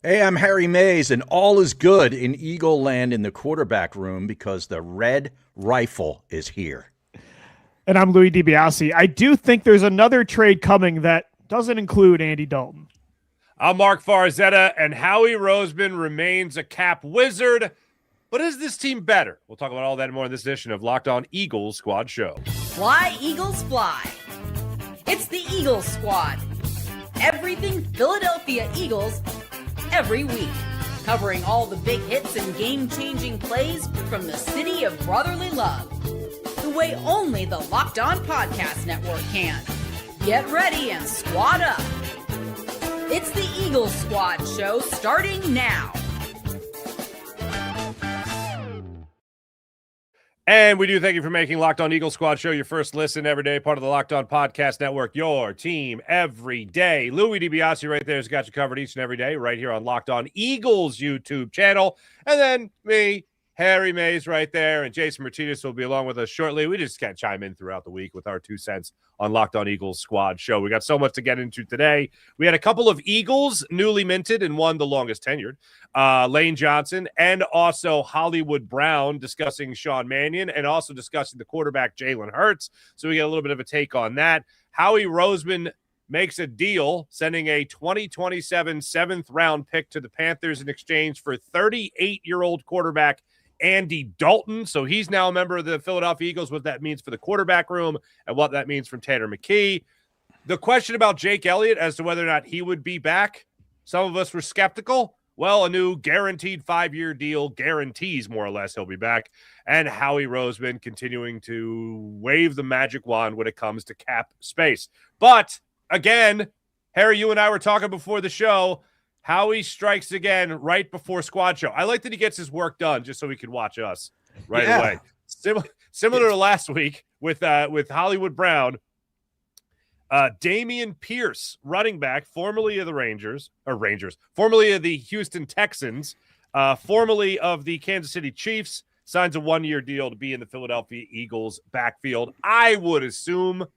Hey, I'm Harry Mays, and all is good in Eagle Land in the quarterback room because the red rifle is here. And I'm Louie DiBiase. I do think there's another trade coming that doesn't include Andy Dalton. I'm Marc Farzetta, and Howie Roseman remains a cap wizard. But is this team better? We'll talk about all that and more in this edition of Locked On Eagles Squad Show. Fly, Eagles, fly. It's the Eagles Squad. Everything Philadelphia Eagles every week. Covering all the big hits and game-changing plays from the city of brotherly love. The way only the Locked On Podcast Network can. Get ready and squad up. It's the Eagles Squad Show starting now. And we do thank you for making Locked On Eagles Squad Show your first listen every day, part of the Locked On Podcast Network, your team every day. Louie DiBiase right there has got you covered each and every day right here on Locked On Eagles YouTube channel. And then me, Harry Mays right there, and Jason Martinez will be along with us shortly. We just can't chime in throughout the week with our 2 cents on Locked On Eagles Squad Show. We got so much to get into today. We had a couple of Eagles newly minted and one the longest tenured, Lane Johnson, and also Hollywood Brown discussing Sean Mannion and also discussing the quarterback Jalen Hurts. So we get a little bit of a take on that. Howie Roseman makes a deal, sending a 2027 7th-round pick to the Panthers in exchange for 38-year-old quarterback Andy Dalton. So he's now a member of the Philadelphia Eagles, what that means for the quarterback room and what that means from Tanner McKee. The question about Jake Elliott as to whether or not he would be back, some of us were skeptical. Well, a new guaranteed 5-year deal guarantees more or less he'll be back. And Howie Roseman continuing to wave the magic wand when it comes to cap space. But again, Harry, you and I were talking before the show. Howie strikes again right before Squad Show. I like that he gets his work done just so he can watch us right away. Similar to last week with Hollywood Brown, Dameon Pierce, running back, formerly of the formerly of the Houston Texans, formerly of the Kansas City Chiefs, signs a 1-year deal to be in the Philadelphia Eagles backfield. I would assume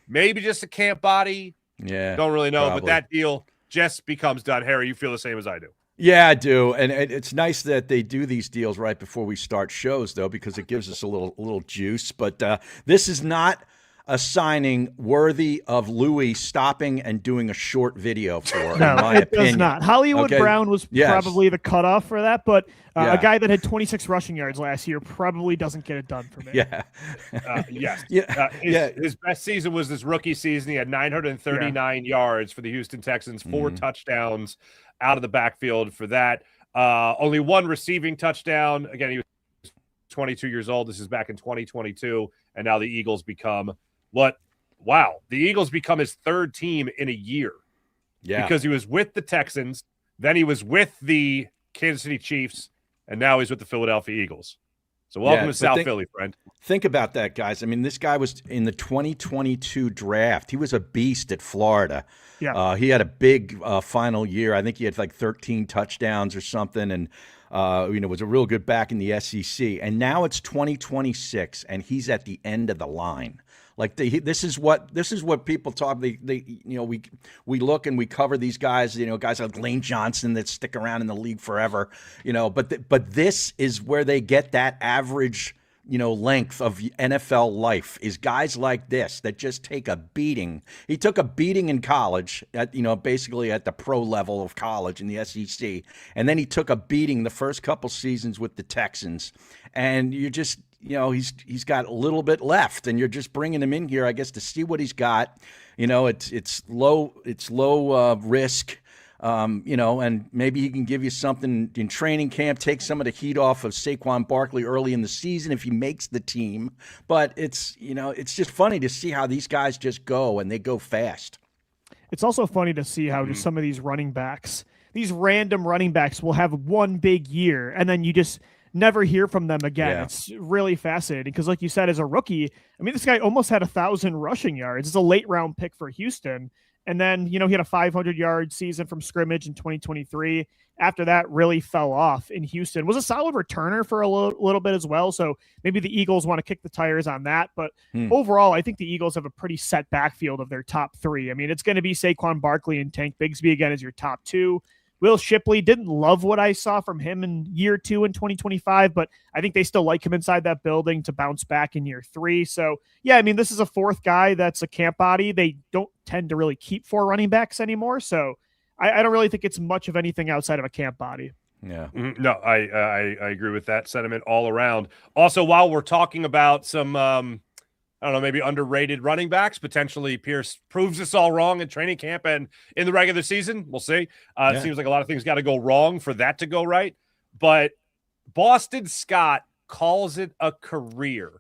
maybe just a camp body. Yeah, don't really know, probably. But that deal just becomes done. Harry, you feel the same as I do. Yeah, I do. And it's nice that they do these deals right before we start shows, though, because it gives us a little juice. But this is not a signing worthy of Louie stopping and doing a short video for, in my opinion. Does not. Hollywood Brown was probably the cutoff for that, but a guy that had 26 rushing yards last year probably doesn't get it done for me. Yes. His best season was this rookie season. He had 939 yards for the Houston Texans, 4 touchdowns out of the backfield for that. Only 1 receiving touchdown. Again, he was 22 years old. This is back in 2022, and now the Eagles become the Eagles become his 3rd team in a year. Yeah. Because he was with the Texans, then he was with the Kansas City Chiefs, and now he's with the Philadelphia Eagles. So welcome to South Philly, friend. Think about that, guys. I mean, this guy was in the 2022 draft. He was a beast at Florida. Yeah. He had a big final year. I think he had like 13 touchdowns or something, and was a real good back in the SEC. And now it's 2026, and he's at the end of the line. Like this is what people talk. We look and we cover these guys. Guys like Lane Johnson that stick around in the league forever. But this is where they get that average length of NFL life, is guys like this that just take a beating. He took a beating in college at basically at the pro level of college in the SEC, and then he took a beating the first couple seasons with the Texans, and you just. He's got a little bit left, and you're just bringing him in here, I guess, to see what he's got. It's low risk, and maybe he can give you something in training camp, take some of the heat off of Saquon Barkley early in the season if he makes the team. But it's just funny to see how these guys just go, and they go fast. It's also funny to see how just some of these running backs, these random running backs, will have one big year, and then you just never hear from them again. Yeah. It's really fascinating because, like you said, as a rookie, I mean, this guy almost had 1,000 rushing yards. It's a late round pick for Houston. And then, he had a 500-yard season from scrimmage in 2023. After that, really fell off in Houston. Was a solid returner for a little bit as well. So maybe the Eagles want to kick the tires on that. But overall, I think the Eagles have a pretty set backfield of their top 3. I mean, it's going to be Saquon Barkley and Tank Bigsby again as your top 2. Will Shipley, didn't love what I saw from him in year 2 in 2025, but I think they still like him inside that building to bounce back in year 3. So, yeah, I mean, this is a fourth guy that's a camp body. They don't tend to really keep 4 running backs anymore. So I don't really think it's much of anything outside of a camp body. Yeah. No, I agree with that sentiment all around. Also, while we're talking about some, I don't know, maybe underrated running backs, potentially Pierce proves us all wrong in training camp and in the regular season. We'll see. It seems like a lot of things got to go wrong for that to go right. But Boston Scott calls it a career.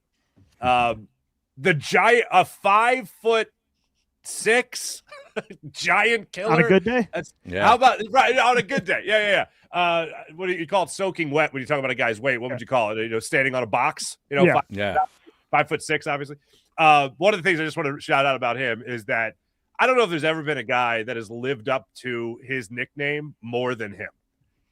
The giant, a 5'6" giant killer. On a good day? How about right on a good day? Yeah. What do you call it? Soaking wet when you talk about a guy's weight. What would you call it? Standing on a box. 5'6", obviously. One of the things I just want to shout out about him is that I don't know if there's ever been a guy that has lived up to his nickname more than him.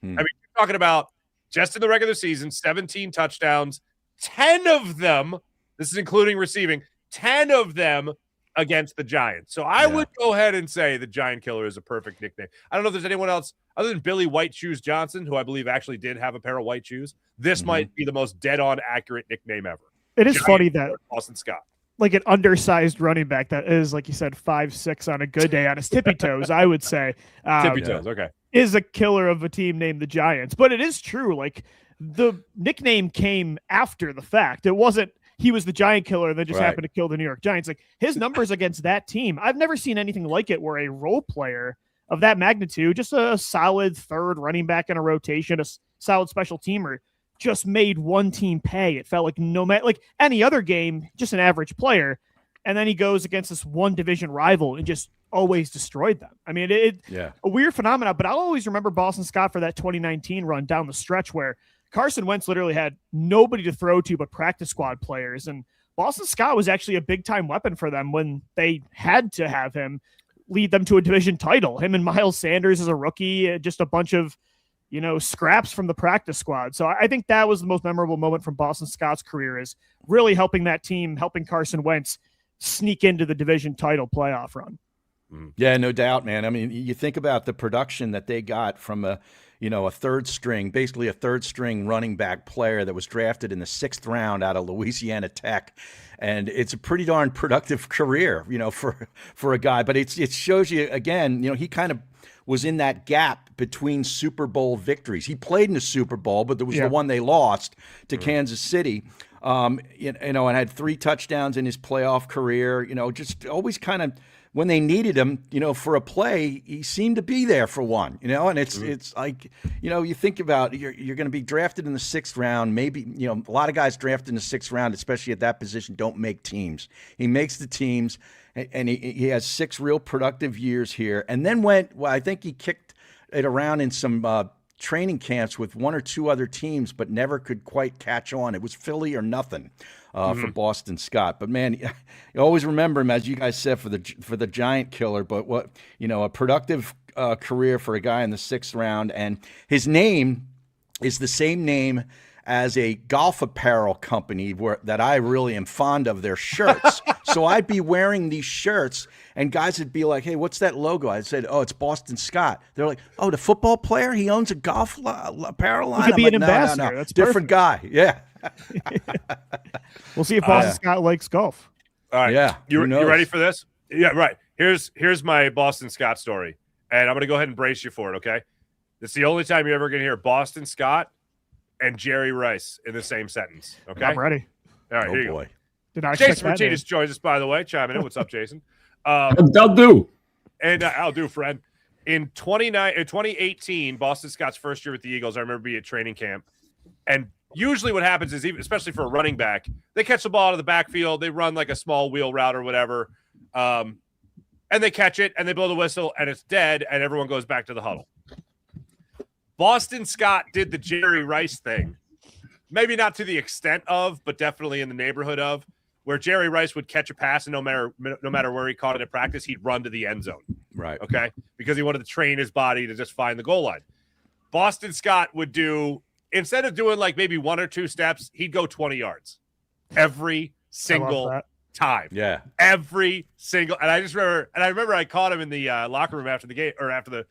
I mean, you're talking about just in the regular season, 17 touchdowns, 10 of them, this is including receiving, 10 of them against the Giants. So I would go ahead and say the Giant Killer is a perfect nickname. I don't know if there's anyone else other than Billy White Shoes Johnson, who I believe actually did have a pair of white shoes. This might be the most dead-on accurate nickname ever. It is funny that Boston Scott, like an undersized running back that is, like you said, 5'6" on a good day on his tippy toes, I would say. Tippy toes, okay. Is a killer of a team named the Giants. But it is true. Like, the nickname came after the fact. It wasn't he was the Giant Killer that just happened to kill the New York Giants. Like, his numbers against that team, I've never seen anything like it where a role player of that magnitude, just a solid third running back in a rotation, a solid special teamer, just made one team pay. It felt like no matter, like any other game, just an average player. And then he goes against this one division rival and just always destroyed them. I mean, a weird phenomenon, but I'll always remember Boston Scott for that 2019 run down the stretch where Carson Wentz literally had nobody to throw to but practice squad players. And Boston Scott was actually a big time weapon for them when they had to have him lead them to a division title. Him and Miles Sanders as a rookie, just a bunch of, scraps from the practice squad. So I think that was the most memorable moment from Boston Scott's career, is really helping that team, helping Carson Wentz sneak into the division title playoff run. Yeah, no doubt, man. I mean, you think about the production that they got from a third string, basically a third string running back player that was drafted in the 6th round out of Louisiana Tech. And it's a pretty darn productive career, for a guy. But it shows you, again, he kind of was in that gap between Super Bowl victories. He played in the Super Bowl, but there was the one they lost to Kansas City. And had 3 touchdowns in his playoff career. Just always kind of, when they needed him, for a play, he seemed to be there for one. And it's like, you think about you're going to be drafted in the 6th round. Maybe a lot of guys drafted in the 6th round, especially at that position, don't make teams. He makes the teams, and he has 6 real productive years here. And then I think he kicked it around in some training camps with 1 or 2 other teams, but never could quite catch on. It was Philly or nothing for Boston Scott. But man, you always remember him, as you guys said, for the Giant Killer. But a productive career for a guy in the 6th round, and his name is the same name as a golf apparel company that I really am fond of their shirts. So I'd be wearing these shirts, and guys would be like, "Hey, what's that logo?" I said, "Oh, it's Boston Scott." They're like, "Oh, the football player? He owns a golf apparel line?" He could be an ambassador. No. That's different guy. Yeah. We'll see if Boston Scott likes golf. All right. Yeah. You ready for this? Yeah, right. Here's my Boston Scott story, and I'm going to go ahead and brace you for it, okay? It's the only time you're ever going to hear Boston Scott and Jerry Rice in the same sentence, okay? I'm ready. All right, here you boy. go. Did I Jason Martinez joins us, by the way. Chiming in. What's up, Jason? I'll do. And I'll do, friend. In 2018, Boston Scott's first year with the Eagles, I remember being at training camp. And usually what happens is, especially for a running back, they catch the ball out of the backfield. They run like a small wheel route or whatever. And they catch it, and they blow the whistle, and it's dead, and everyone goes back to the huddle. Boston Scott did the Jerry Rice thing. Maybe not to the extent of, but definitely in the neighborhood of, where Jerry Rice would catch a pass, and no matter where he caught it in practice, he'd run to the end zone. Right. Okay? Because he wanted to train his body to just find the goal line. Boston Scott would do, instead of doing like maybe 1 or 2 steps, he'd go 20 yards every single time. Yeah. Every single. And I remember I caught him in the locker room after the game, or after the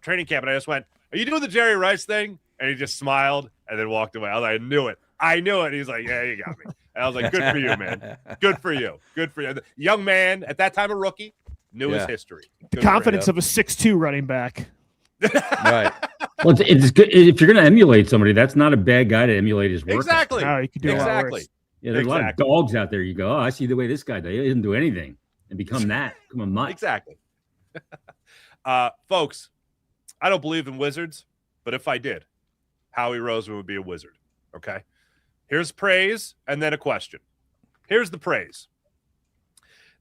training camp, and I just went, "Are you doing the Jerry Rice thing?" And he just smiled and then walked away. I was like, I knew it. He's like, "Yeah, you got me." And I was like, "Good for you, man. Good for you. Good for you." The young man, at that time a rookie, knew his history. The confidence of a 6'2" running back. Right. Well, it's good. If you're going to emulate somebody, that's not a bad guy to emulate his work. Exactly. No, you could do a lot worse. Yeah, there's a lot of dogs out there. You go, "Oh, I see the way this guy does. He doesn't do anything," and become that. Become a mutt. Exactly. Folks, I don't believe in wizards, but if I did, Howie Roseman would be a wizard. Okay. Here's praise and then a question. Here's the praise.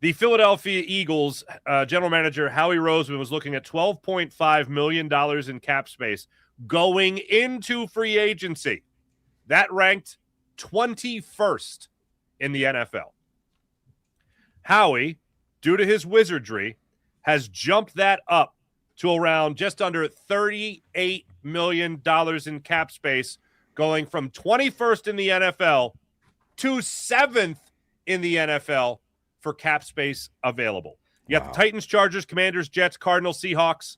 The Philadelphia Eagles general manager Howie Roseman was looking at $12.5 million in cap space going into free agency. That ranked 21st in the NFL. Howie, due to his wizardry, has jumped that up to around just under $38 million in cap space, going from 21st in the NFL to 7th in the NFL for cap space available. You got the Titans, Chargers, Commanders, Jets, Cardinals, Seahawks,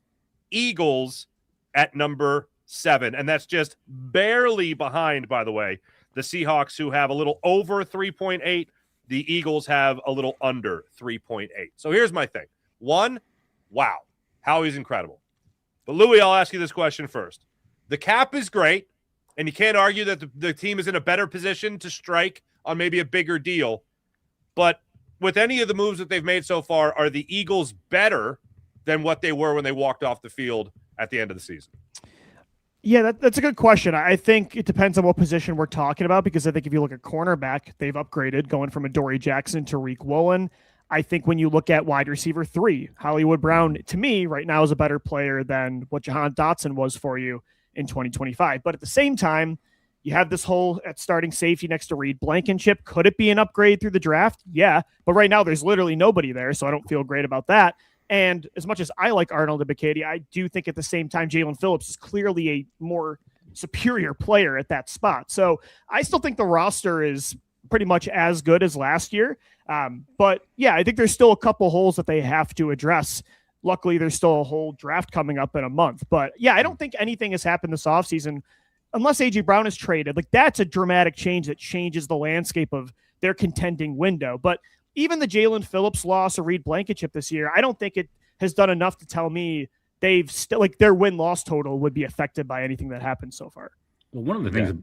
Eagles at number 7. And that's just barely behind, by the way, the Seahawks, who have a little over 3.8. The Eagles have a little under 3.8. So here's my thing. One, wow, Howie's incredible. But Louie, I'll ask you this question first. The cap is great, and you can't argue that the team is in a better position to strike on maybe a bigger deal. But with any of the moves that they've made so far, are the Eagles better than what they were when they walked off the field at the end of the season? Yeah, that's a good question. I think it depends on what position we're talking about, because I think if you look at cornerback, they've upgraded going from Adoree Jackson to Reek Woolen. I think when you look at wide receiver 3, Hollywood Brown, to me, right now is a better player than what Jahan Dotson was for you in 2025. But at the same time, you have this hole at starting safety next to Reed Blankenship. Could it be an upgrade through the draft? Yeah. But right now there's literally nobody there, so I don't feel great about that. And as much as I like Arnold and McKee, I do think at the same time Jalen Phillips is clearly a more superior player at that spot. So I still think the roster is pretty much as good as last year. But yeah, I think there's still a couple holes that they have to address. Luckily, there's still a whole draft coming up in a month. But yeah, I don't think anything has happened this offseason unless A.J. Brown is traded. Like, that's a dramatic change that changes the landscape of their contending window. But even the Jalen Phillips loss or Reed Blankenship this year, I don't think it has done enough to tell me they've still, like, their win-loss total would be affected by anything that happened so far. Well, one of the things,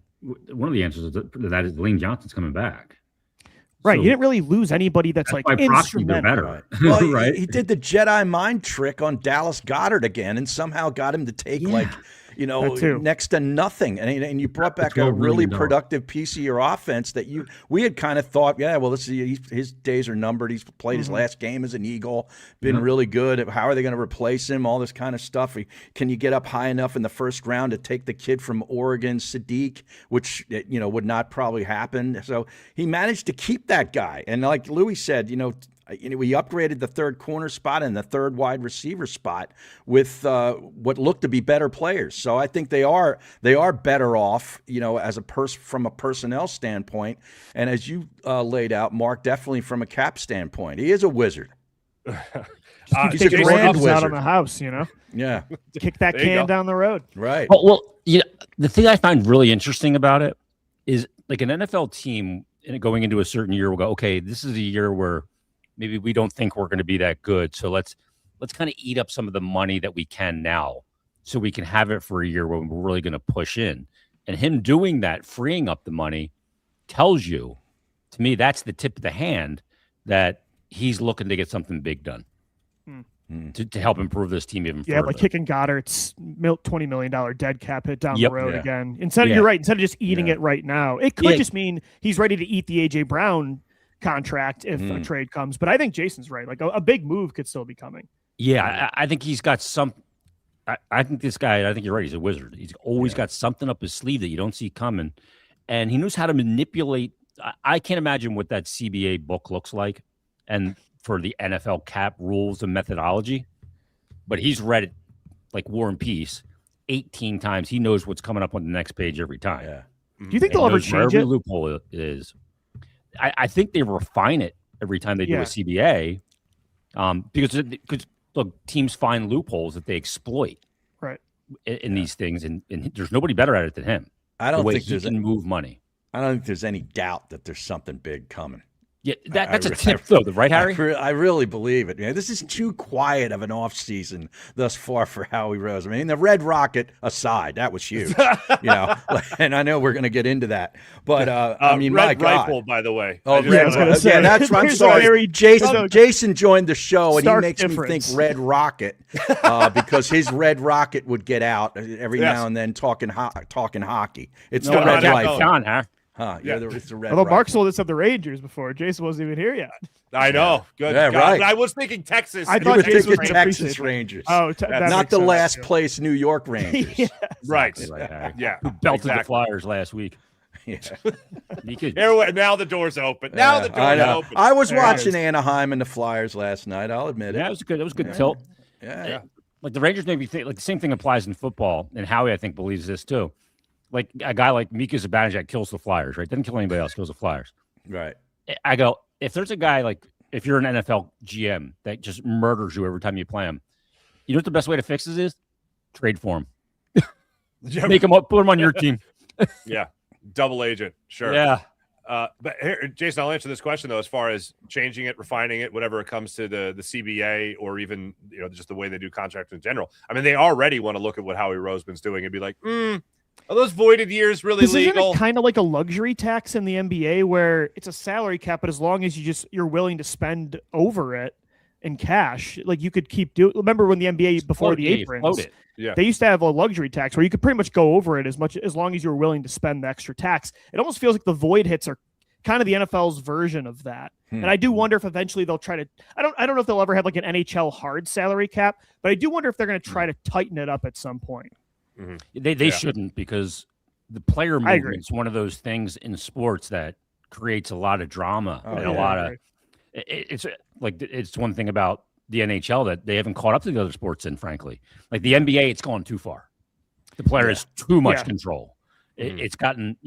one of the answers to that is Lane Johnson's coming back. Right. So, you didn't really lose anybody that's like instrumental. Better. Well, right. He did the Jedi mind trick on Dallas Goedert again and somehow got him to take next to nothing. And you brought back a really productive piece of your offense that we had kind of thought, his days are numbered. He's played his last game as an Eagle, been really good. How are they going to replace him? All this kind of stuff. Can you get up high enough in the first round to take the kid from Oregon, Sadiq, which would not probably happen. So he managed to keep that guy. And like Louie said, we upgraded the third corner spot and the third wide receiver spot with what looked to be better players. So I think they are better off, from a personnel standpoint. And as you laid out, Marc, definitely from a cap standpoint, he is a wizard. He's a grand wizard out on the house, Yeah, kick that can down the road. Right. Well, the thing I find really interesting about it is, like, an NFL team going into a certain year will go, okay, this is a year where maybe we don't think we're going to be that good. So let's kind of eat up some of the money that we can now so we can have it for a year when we're really going to push in. And him doing that, freeing up the money, tells you, to me, that's the tip of the hand that he's looking to get something big done to help improve this team even further. Yeah, like kicking Goddard's $20 million dead cap hit down the road again. You're right. Instead of just eating it right now, it could just mean he's ready to eat the A.J. Brown contract if a trade comes. But I think Jason's right. Like, a big move could still be coming. Yeah, I think he's got some. I think this guy, I think you're right. He's a wizard. He's always got something up his sleeve that you don't see coming. And he knows how to manipulate. I can't imagine what that CBA book looks like and for the NFL cap rules and methodology. But he's read it like War and Peace 18 times. He knows what's coming up on the next page every time. Yeah. Do you think they'll ever change it? Loophole is. I think they refine it every time they do a CBA, because look, teams find loopholes that they exploit. in these things, and there's nobody better at it than him. I don't think he can move money. I don't think there's any doubt that there's something big coming. Yeah, that's a tip, though, right, Harry? I really believe it. Man, this is too quiet of an offseason thus far for Howie Roseman. I mean, the Red Rocket aside, that was huge. And I know we're going to get into that. But, I mean, Red my God. Rifle, by the way. Oh, yeah, that's right. I'm sorry. Jason joined the show, and he makes me think Red Rocket because his Red Rocket would get out every now and then talking hockey. It's the Red Rifle. It's the Red Although Rifle. Marc told us of the Rangers before. Jason wasn't even here yet. I know. Good. Yeah, right. I was thinking Texas. I thought Jason was Texas Rangers. Oh, not the last place New York Rangers. Yes. Right. Yeah. Who belted the Flyers last week. Yeah. Now the door's open. Now the door's open. I was watching Anaheim and the Flyers last night. I'll admit it. Yeah, it was good. It was a good tilt. Yeah. Like the Rangers made me think. Like the same thing applies in football, and Howie I think believes this too. Like a guy like Mika Zibanejad kills the Flyers, right? Doesn't kill anybody else, kills the Flyers. Right. I go, if there's a guy like, if you're an NFL GM that just murders you every time you play him, you know what the best way to fix this is? Trade for him. Make him up, put him on your team. Yeah. Double agent. Sure. Yeah. But here, Jason, I'll answer this question, though, as far as changing it, refining it, whatever it comes to the CBA or even, just the way they do contracts in general. I mean, they already want to look at what Howie Roseman's doing and be like, are those voided years really legal? Isn't it kind of like a luxury tax in the NBA where it's a salary cap, but as long as you're willing to spend over it in cash, like you could keep doing. Remember when the NBA before the aprons, they used to have a luxury tax where you could pretty much go over it as long as you were willing to spend the extra tax. It almost feels like the void hits are kind of the NFL's version of that. And I do wonder if eventually they'll try to. I don't know if they'll ever have like an NHL hard salary cap, but I do wonder if they're going to try to tighten it up at some point. Mm-hmm. They shouldn't, because the player movement is one of those things in sports that creates a lot of drama and a lot of. It's like it's one thing about the NHL that they haven't caught up to the other sports in. Frankly, like the NBA, it's gone too far. The player has too much control. It's gotten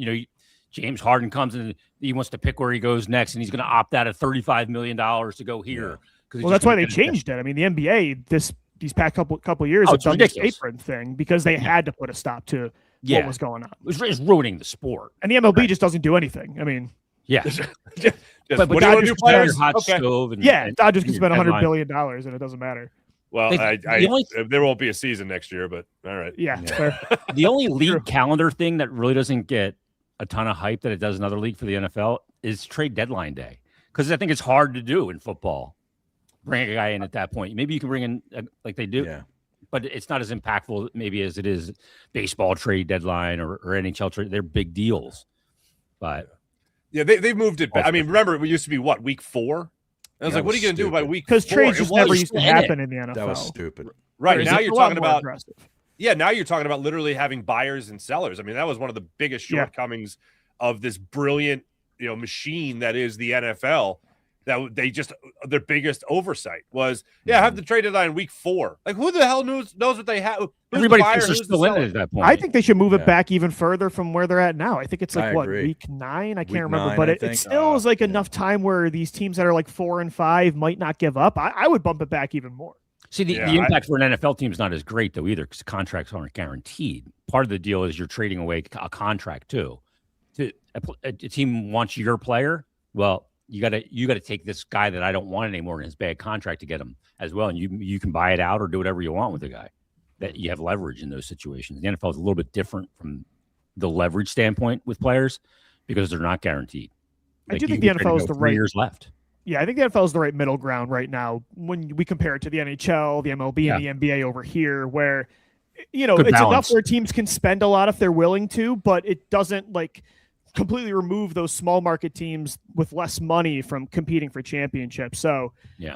James Harden comes in, he wants to pick where he goes next, and he's going to opt out of $35 million to go here. Well, that's why they changed it. I mean, the NBA these past couple years have done this apron thing because they had to put a stop to what was going on. It's ruining the sport. And the MLB just doesn't do anything. I mean, but Dodgers can spend hot stove. Dodgers can spend $100 billion and it doesn't matter. Well, there won't be a season next year, but all right. Yeah. The only league calendar thing that really doesn't get a ton of hype that it does another league for the NFL is trade deadline day, because I think it's hard to do in football. Bring a guy in at that point. Maybe you can bring in like they do, but it's not as impactful maybe as it is baseball trade dedeadline or NHL trade. They're big deals, but they've moved it back. I mean, remember it used to be week 4. I was like, what are you going to do by week 4? Because trades just never used to happen in the NFL. That was stupid. Right now you're talking about now you're talking about literally having buyers and sellers. I mean, that was one of the biggest shortcomings of this brilliant machine that is the NFL. That they just their biggest oversight was have the trade deadline in week 4. Like, who the hell knows what they have? Everybody thinks they're still in it at that point. I think they should move it back even further from where they're at now. I think it's like week 9. I can't remember, but it still is like enough time where these teams that are like 4 and 5 might not give up. I would bump it back even more. See, the impact for an NFL team is not as great though either, because contracts aren't guaranteed. Part of the deal is you're trading away a contract too. A team wants your player, well, you got to take this guy that I don't want anymore in his bad contract to get him as well, and you can buy it out or do whatever you want with the guy. That you have leverage in those situations. The NFL is a little bit different from the leverage standpoint with players because they're not guaranteed. I do think the NFL is the 3 years left. Yeah, I think the NFL is the right middle ground right now when we compare it to the NHL, the MLB, and the NBA over here, where it's enough where teams can spend a lot if they're willing to, but it doesn't completely remove those small market teams with less money from competing for championships. So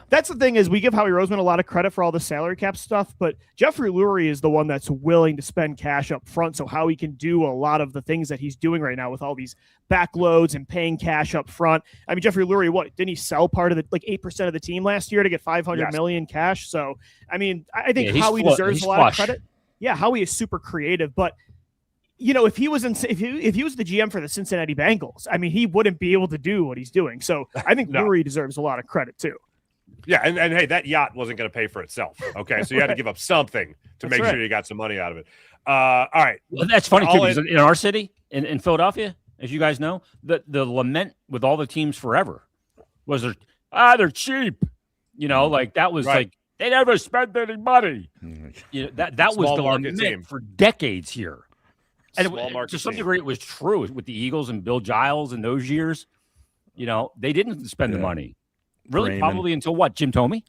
that's the thing, is we give Howie Roseman a lot of credit for all the salary cap stuff, but Jeffrey Lurie is the one that's willing to spend cash up front. So Howie can do a lot of the things that he's doing right now with all these backloads and paying cash up front. I mean, Jeffrey Lurie, didn't he sell part of the 8% of the team last year to get $500 million cash? So, I mean, I think Howie deserves a lot of credit. Yeah. Howie is super creative, but if he was the GM for the Cincinnati Bengals, I mean, he wouldn't be able to do what he's doing. So I think Lurie deserves a lot of credit too. Yeah, and hey, that yacht wasn't going to pay for itself. Okay, so you had to give up something to make sure you got some money out of it. All right. Well, that's funny too, because in our city, in Philadelphia, as you guys know, the lament with all the teams forever was they're cheap. You know, like that was like they never spent any money. You know, that was the lament team for decades here. And to some degree, it was true with the Eagles and Bill Giles in those years. You know, they didn't spend the money. Really, probably until what? Jim Thome?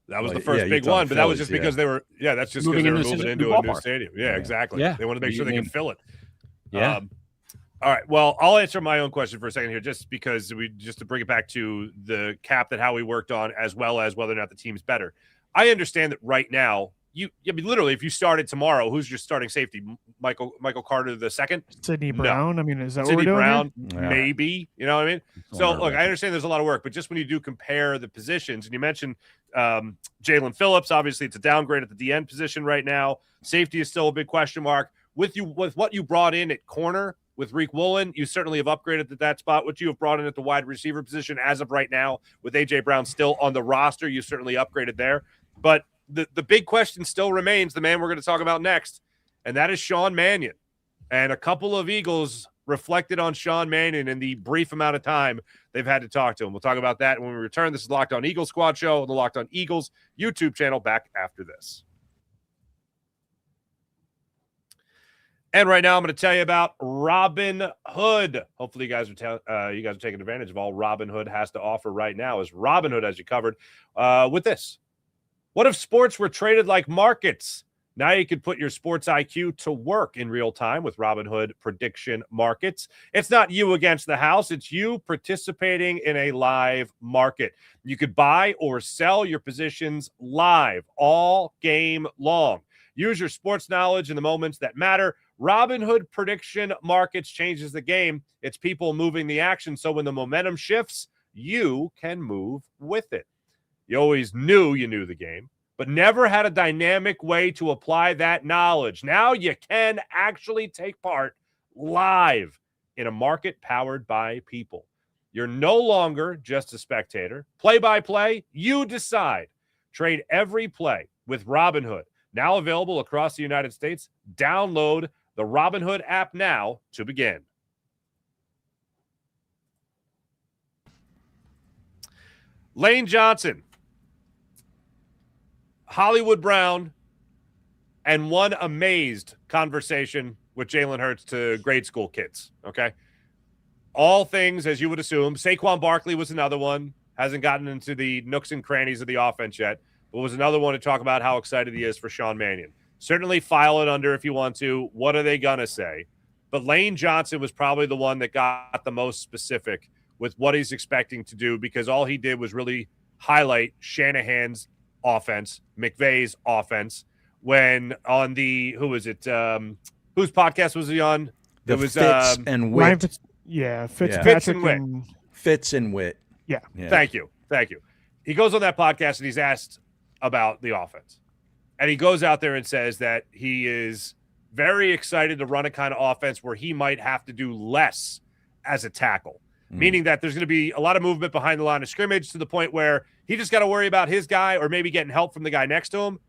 That was the first big one, but that was just because they were, that's just because they were moving into a new stadium. Yeah, exactly. Yeah. They want to make sure they can fill it. Yeah. All right. Well, I'll answer my own question for a second here, just because to bring it back to the cap that Howie worked on, as well as whether or not the team's better. I understand that right now, literally, if you started tomorrow, who's your starting safety? Michael Carter the second? Sidney Brown. No. I mean, is that Sidney what we're doing Brown? Maybe. You know what I mean? So look, I understand there's a lot of work, but just when you do compare the positions, and you mentioned Jalen Phillips, obviously it's a downgrade at the DN position right now. Safety is still a big question mark. With what you brought in at corner with Reek Woolen, you certainly have upgraded at that spot. What you have brought in at the wide receiver position as of right now, with A.J. Brown still on the roster, you certainly upgraded there. But the big question still remains, the man we're going to talk about next, and that is Sean Mannion. And a couple of Eagles reflected on Sean Mannion in the brief amount of time they've had to talk to him. We'll talk about that when we return. This is Locked On Eagles Squad Show on the Locked On Eagles YouTube channel. Back after this. And right now, I'm going to tell you about Robinhood. Hopefully, you guys are taking advantage of all Robinhood has to offer right now, as Robinhood has you covered with this. What if sports were traded like markets? Now you can put your sports IQ to work in real time with Robinhood prediction markets. It's not you against the house. It's you participating in a live market. You could buy or sell your positions live all game long. Use your sports knowledge in the moments that matter. Robinhood prediction markets changes the game. It's people moving the action. So when the momentum shifts, you can move with it. You always knew you knew the game, but never had a dynamic way to apply that knowledge. Now you can actually take part live in a market powered by people. You're no longer just a spectator. Play-by-play, you decide. Trade every play with Robinhood. Now available across the United States. Download the Robinhood app now to begin. Lane Johnson, Hollywood Brown, and one amazed conversation with Jalen Hurts to grade school kids, okay? All things, as you would assume. Saquon Barkley was another one. Hasn't gotten into the nooks and crannies of the offense yet, but was another one to talk about how excited he is for Sean Mannion. Certainly file it under if you want to. What are they going to say? But Lane Johnson was probably the one that got the most specific with what he's expecting to do, because all he did was really highlight Shanahan's offense, McVay's offense, when on the, whose podcast was he on? It was Fitz and Witt. Fitz and Witt. Fitz and Witt. Yeah. Thank you. He goes on that podcast and he's asked about the offense. And he goes out there and says that he is very excited to run a kind of offense where he might have to do less as a tackle, meaning that there's going to be a lot of movement behind the line of scrimmage to the point where he just got to worry about his guy or maybe getting help from the guy next to him,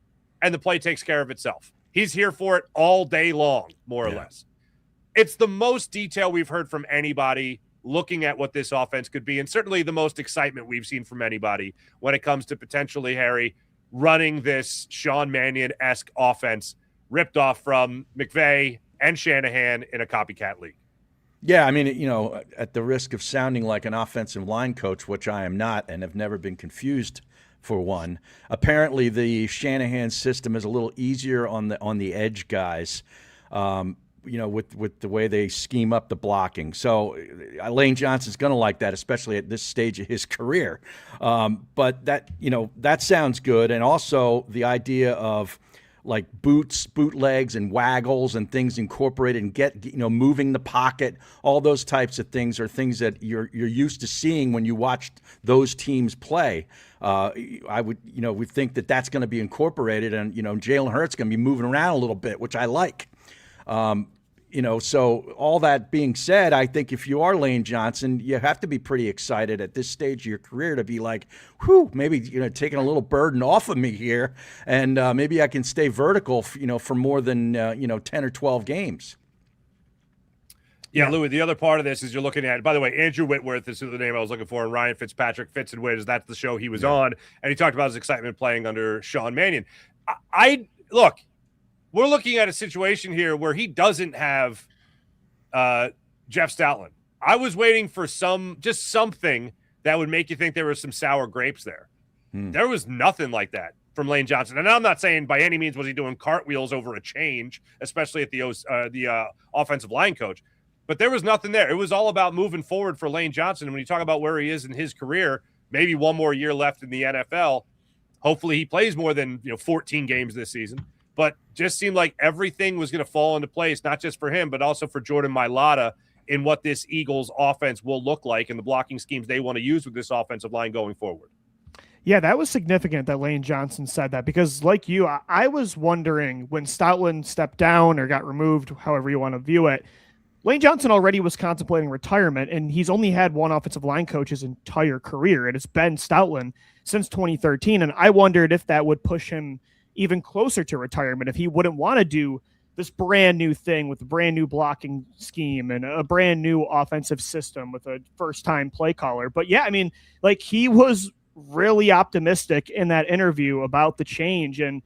and the play takes care of itself. He's here for it all day long, more or less. It's the most detail we've heard from anybody looking at what this offense could be, and certainly the most excitement we've seen from anybody when it comes to potentially, Harry, running this Sean Mannion-esque offense ripped off from McVay and Shanahan in a copycat league. Yeah, I mean, at the risk of sounding like an offensive line coach, which I am not and have never been confused for one, apparently the Shanahan system is a little easier on the edge guys, with the way they scheme up the blocking. So Lane Johnson's going to like that, especially at this stage of his career. But that sounds good. And also the idea of like bootlegs and waggles and things incorporated and moving the pocket, all those types of things are things that you're used to seeing when you watched those teams play. We think that that's going to be incorporated, and Jalen Hurts going to be moving around a little bit, which I like. So all that being said, I think if you are Lane Johnson, you have to be pretty excited at this stage of your career to be like, whew, maybe, taking a little burden off of me here, and maybe I can stay vertical, for more than, 10 or 12 games. Yeah, Louie, the other part of this is you're looking at, by the way, Andrew Whitworth is the name I was looking for, and Ryan Fitzpatrick, Fitz and Wiz, that's the show he was on, and he talked about his excitement playing under Sean Mannion. Look, we're looking at a situation here where he doesn't have Jeff Stoutland. I was waiting for something that would make you think there were some sour grapes there. There was nothing like that from Lane Johnson. And I'm not saying by any means was he doing cartwheels over a change, especially at the offensive line coach. But there was nothing there. It was all about moving forward for Lane Johnson. And when you talk about where he is in his career, maybe one more year left in the NFL. Hopefully he plays more than 14 games this season. But just seemed like everything was going to fall into place, not just for him, but also for Jordan Mailata in what this Eagles offense will look like and the blocking schemes they want to use with this offensive line going forward. Yeah, that was significant that Lane Johnson said that, because like you, I was wondering when Stoutland stepped down or got removed, however you want to view it, Lane Johnson already was contemplating retirement, and he's only had one offensive line coach his entire career, and it's been Stoutland since 2013. And I wondered if that would push him even closer to retirement, if he wouldn't want to do this brand new thing with a brand new blocking scheme and a brand new offensive system with a first-time play caller. But yeah, I mean, like, he was really optimistic in that interview about the change. And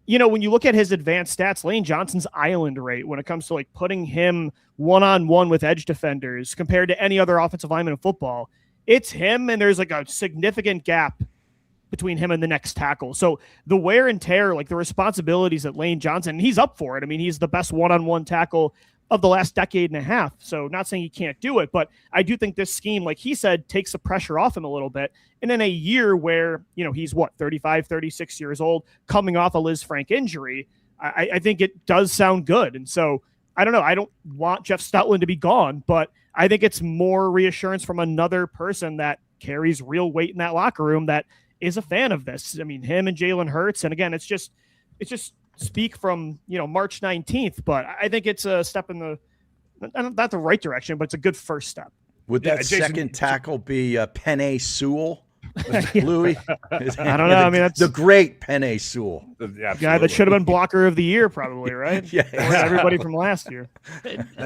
when you look at his advanced stats, Lane Johnson's island rate when it comes to like putting him one-on-one with edge defenders compared to any other offensive lineman in football, it's him, and there's like a significant gap between him and the next tackle. So the wear and tear, like the responsibilities that Lane Johnson, he's up for it. I mean, he's the best one-on-one tackle of the last decade and a half. So not saying he can't do it, but I do think this scheme, like he said, takes the pressure off him a little bit. And in a year where, he's 35, 36 years old, coming off a Liz Frank injury, I think it does sound good. And so I don't know. I don't want Jeff Stoutland to be gone, but I think it's more reassurance from another person that carries real weight in that locker room that is a fan of this. I mean, him and Jalen Hurts. And again, it's just speak from, March 19th, but I think it's a step in not the right direction, but it's a good first step. Would that second tackle be Penei Sewell? Yeah. Louie? I don't know. I mean, that's the great Penei Sewell. Guy that should have been blocker of the year, probably, right? Yeah. Or everybody from last year.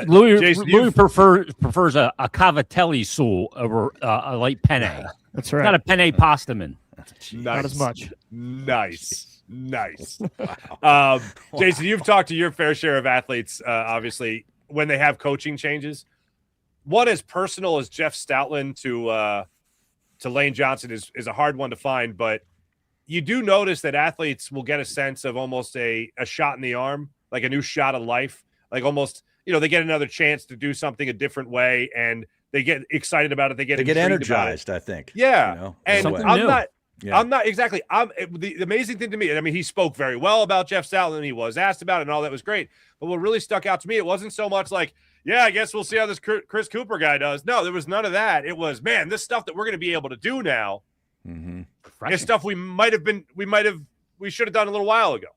Louie prefers a Cavatelli Sewell over a light Penne. That's right. Not a Penne Pastaman. Nice. Not as much. Nice. Wow. Jason, you've talked to your fair share of athletes, obviously, when they have coaching changes. One as personal as Jeff Stoutland to Lane Johnson is a hard one to find, but you do notice that athletes will get a sense of almost a shot in the arm, like a new shot of life, like almost, they get another chance to do something a different way, and they get excited about it. They get energized, I think. Yeah. And I'm not exactly. The amazing thing to me, I mean, he spoke very well about Jeff Stoutland. He was asked about it, and all that was great. But what really stuck out to me, it wasn't so much like, yeah, I guess we'll see how this Chris Cooper guy does. No, there was none of that. It was, man, this stuff that we're going to be able to do now is stuff we should have done a little while ago.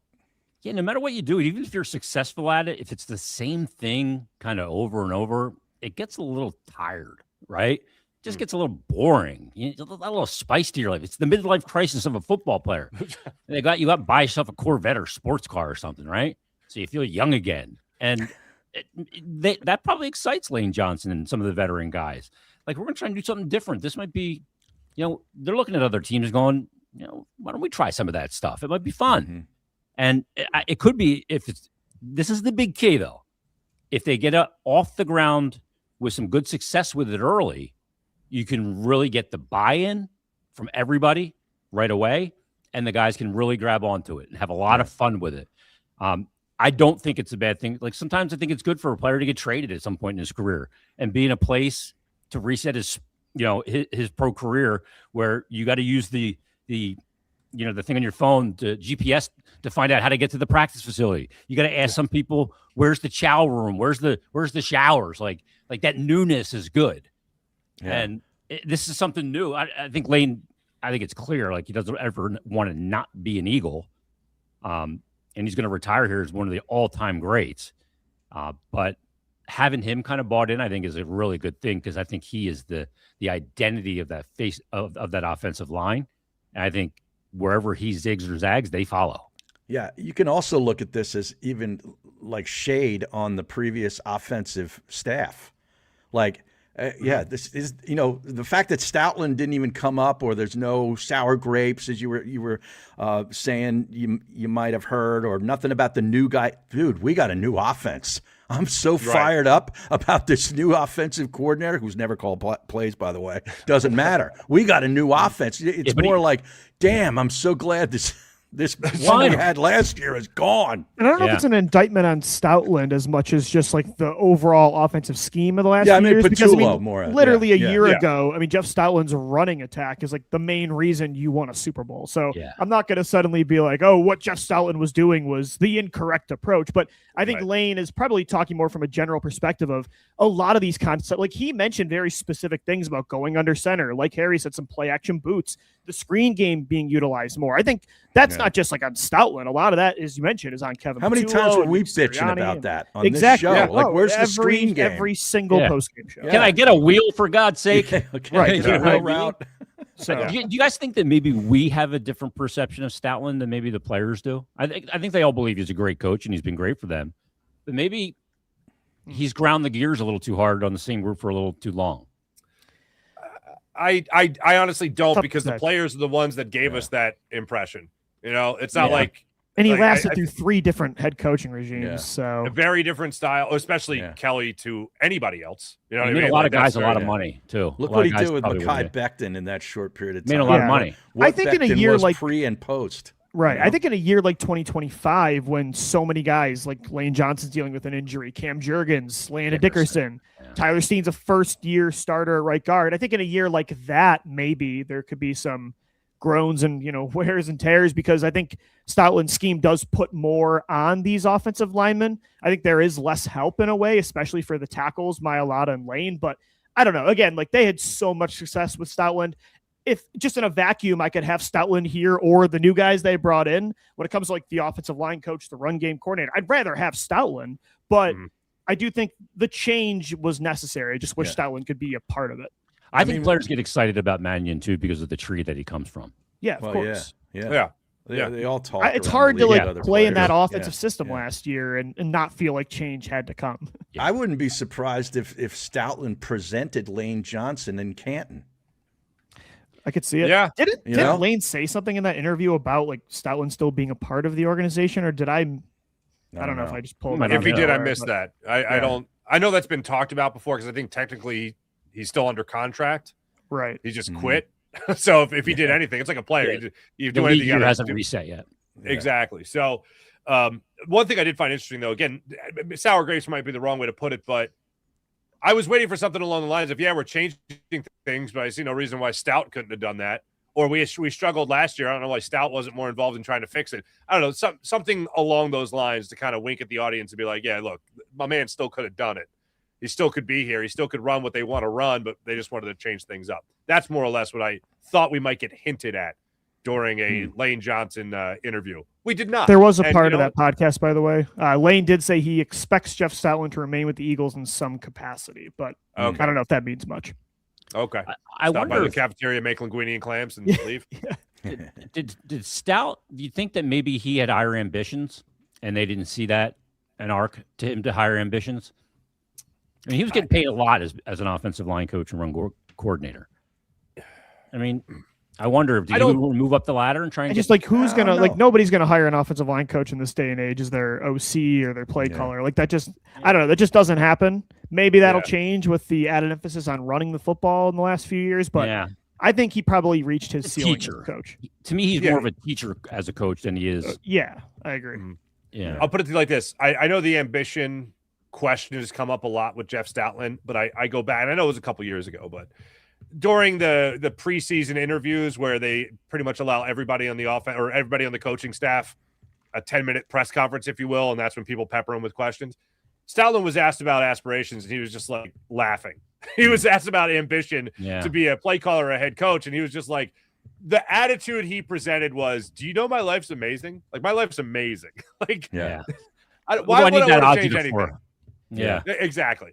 Yeah, no matter what you do, even if you're successful at it, if it's the same thing kind of over and over, it gets a little tired, right? It just gets a little boring. A little spice to your life. It's the midlife crisis of a football player. You got to buy yourself a Corvette or sports car or something, right? So you feel young again. And that probably excites Lane Johnson and some of the veteran guys. Like, we're going to try and do something different. This might be, they're looking at other teams going, why don't we try some of that stuff? It might be fun. Mm-hmm. And it could be, this is the big key, though. If they get off the ground with some good success with it early, you can really get the buy-in from everybody right away, and the guys can really grab onto it and have a lot of fun with it. I don't think it's a bad thing. Like, sometimes I think it's good for a player to get traded at some point in his career and be in a place to reset his pro career, where you got to use the thing on your phone, to GPS, to find out how to get to the practice facility. You got to ask some people, where's the chow room? Where's the showers? Like that newness is good. Yeah. And this is something new. I think Lane, I think it's clear, like, he doesn't ever want to not be an Eagle. And he's going to retire here as one of the all-time greats. But having him kind of bought in, I think, is a really good thing because I think he is the identity of that face of that offensive line. And I think wherever he zigs or zags, they follow. Yeah, you can also look at this as even like shade on the previous offensive staff. Like, this is, the fact that Stoutland didn't even come up, or there's no sour grapes, as you were saying you might have heard, or nothing about the new guy. Dude, we got a new offense. I'm so fired up about this new offensive coordinator, who's never called plays, by the way. Doesn't matter. We got a new offense. It's more like, damn, I'm so glad this one we had last year is gone. And I don't know if it's an indictment on Stoutland as much as just like the overall offensive scheme of the last few years. Because literally a year ago, Jeff Stoutland's running attack is like the main reason you won a Super Bowl. So I'm not going to suddenly be like, oh, what Jeff Stoutland was doing was the incorrect approach. But I think Lane is probably talking more from a general perspective of a lot of these concepts. Like he mentioned very specific things about going under center. Like Harry said, some play action boots, the screen game being utilized more. I think that's not just like on Stoutland. A lot of that, as you mentioned, is on Kevin. How many times were we bitching about that on this show? Yeah. Like, where's the screen game? Every single post-game show. Can I get a wheel, for God's sake? Right. Route. So, do you guys think that maybe we have a different perception of Stoutland than maybe the players do? I think they all believe he's a great coach and he's been great for them. But maybe he's ground the gears a little too hard on the same group for a little too long. I honestly don't, because the players are the ones that gave us that impression. It's not like. And he lasted through 3 different head coaching regimes, so a very different style, especially Kelly to anybody else. You know what I mean? A lot of guys a lot of money too. Look what he did with Mekhi Becton in that short period of time. Made a lot of money. I think in a year like pre and post. Right. I think in a year like 2025, when so many guys like Lane Johnson's dealing with an injury, Cam Jurgens, Landon Dickerson, Tyler Steen's a first-year starter at right guard. I think in a year like that, maybe there could be some groans and, wears and tears, because I think Stoutland's scheme does put more on these offensive linemen. I think there is less help in a way, especially for the tackles, Mailata and Lane. But I don't know. Again, like they had so much success with Stoutland. If just in a vacuum, I could have Stoutland here or the new guys they brought in. When it comes to like the offensive line coach, the run game coordinator, I'd rather have Stoutland, but I do think the change was necessary. I just wish Stoutland could be a part of it. I think players get excited about Mannion too because of the tree that he comes from. Yeah, of course. They all talk. It's hard to play in that offensive system last year and not feel like change had to come. I wouldn't be surprised if Stoutland presented Lane Johnson in Canton. I could see it. Yeah. Didn't Lane say something in that interview about like Stoutland still being a part of the organization, or did I don't know if I just pulled it. If he did, I missed that. I know that's been talked about before, because I think technically he's still under contract. Right. He just quit. So if he did anything, it's like a player. You do anything, he hasn't reset yet. Exactly. So one thing I did find interesting, though, again, sour grapes might be the wrong way to put it, but I was waiting for something along the lines of, we're changing things, but I see no reason why Stout couldn't have done that. Or we struggled last year. I don't know why Stout wasn't more involved in trying to fix it. I don't know, something along those lines to kind of wink at the audience and be like, look, my man still could have done it. He still could be here. He still could run what they want to run, but they just wanted to change things up. That's more or less what I thought we might get hinted at during a Lane Johnson interview. We did not. There was a part of that podcast, by the way. Lane did say he expects Jeff Stoutland to remain with the Eagles in some capacity, but I don't know if that means much. Okay. I Stop wonder by the cafeteria, make linguine and clams, and leave. Did Stout? Do you think that maybe he had higher ambitions and they didn't see that an arc to him to higher ambitions? I mean, he was getting paid a lot as an offensive line coach and run coordinator. I mean, I wonder if he would move up the ladder and try and just like who's gonna like nobody's gonna hire an offensive line coach in this day and age as their OC or their play caller. Like that just I don't know, that just doesn't happen. Maybe that'll change with the added emphasis on running the football in the last few years, but I think he probably reached his ceiling as a coach. To me, he's more of a teacher as a coach than he is. I agree. Yeah, I'll put it to you like this. I know the ambition question has come up a lot with Jeff Stoutland, but I go back, and I know it was a couple years ago, but during the preseason interviews where they pretty much allow everybody on the offense or everybody on the coaching staff a 10-minute press conference, if you will, and that's when people pepper him with questions. Stoutland was asked about aspirations, and he was just like laughing. He was asked about ambition to be a play caller or a head coach, and he was just like, the attitude he presented was, do you know my life's amazing? Like, my life's amazing. Like, why would I want to change anything? Yeah. Exactly.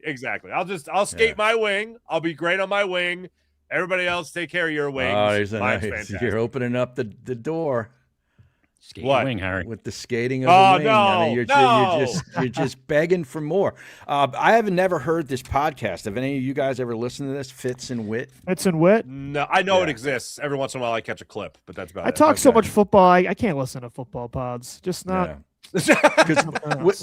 I'll skate my wing. I'll be great on my wing. Everybody else, take care of your wings. Mine's fantastic. You're opening up the door. Skate your wing, Harry. With the skating of the wing. No, I mean, you're just begging for more. I have never heard this podcast. Have any of you guys ever listened to this? Fitz and Wit? Fitz and Wit? No, I know it exists. Every once in a while I catch a clip, but that's about it. I talk so much football, I can't listen to football pods. Just not. Yeah.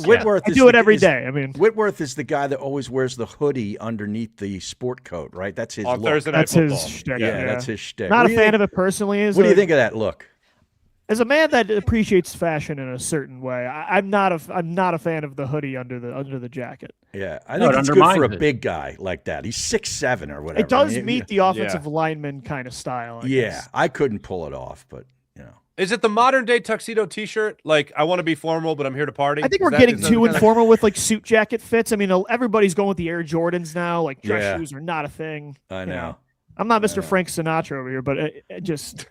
Whitworth I do it every day. I mean, Whitworth is the guy that always wears the hoodie underneath the sport coat, right? That's his on look. Thursday Night That's Football. his shtick. Yeah, that's his shtick. Not a fan of it personally. What do you think of that look? As a man that appreciates fashion in a certain way, I'm not a fan of the hoodie under the jacket. Yeah, I think it's good for a big guy like that. He's 6'7" or whatever. It does meet the offensive lineman kind of style. I guess. I couldn't pull it off, but you know. Is it the modern day tuxedo T-shirt? Like, I want to be formal, but I'm here to party. I think we're getting too informal with like suit jacket fits. I mean, everybody's going with the Air Jordans now. Like dress shoes are not a thing. I know. I'm not Mr. Frank Sinatra over here, but it just.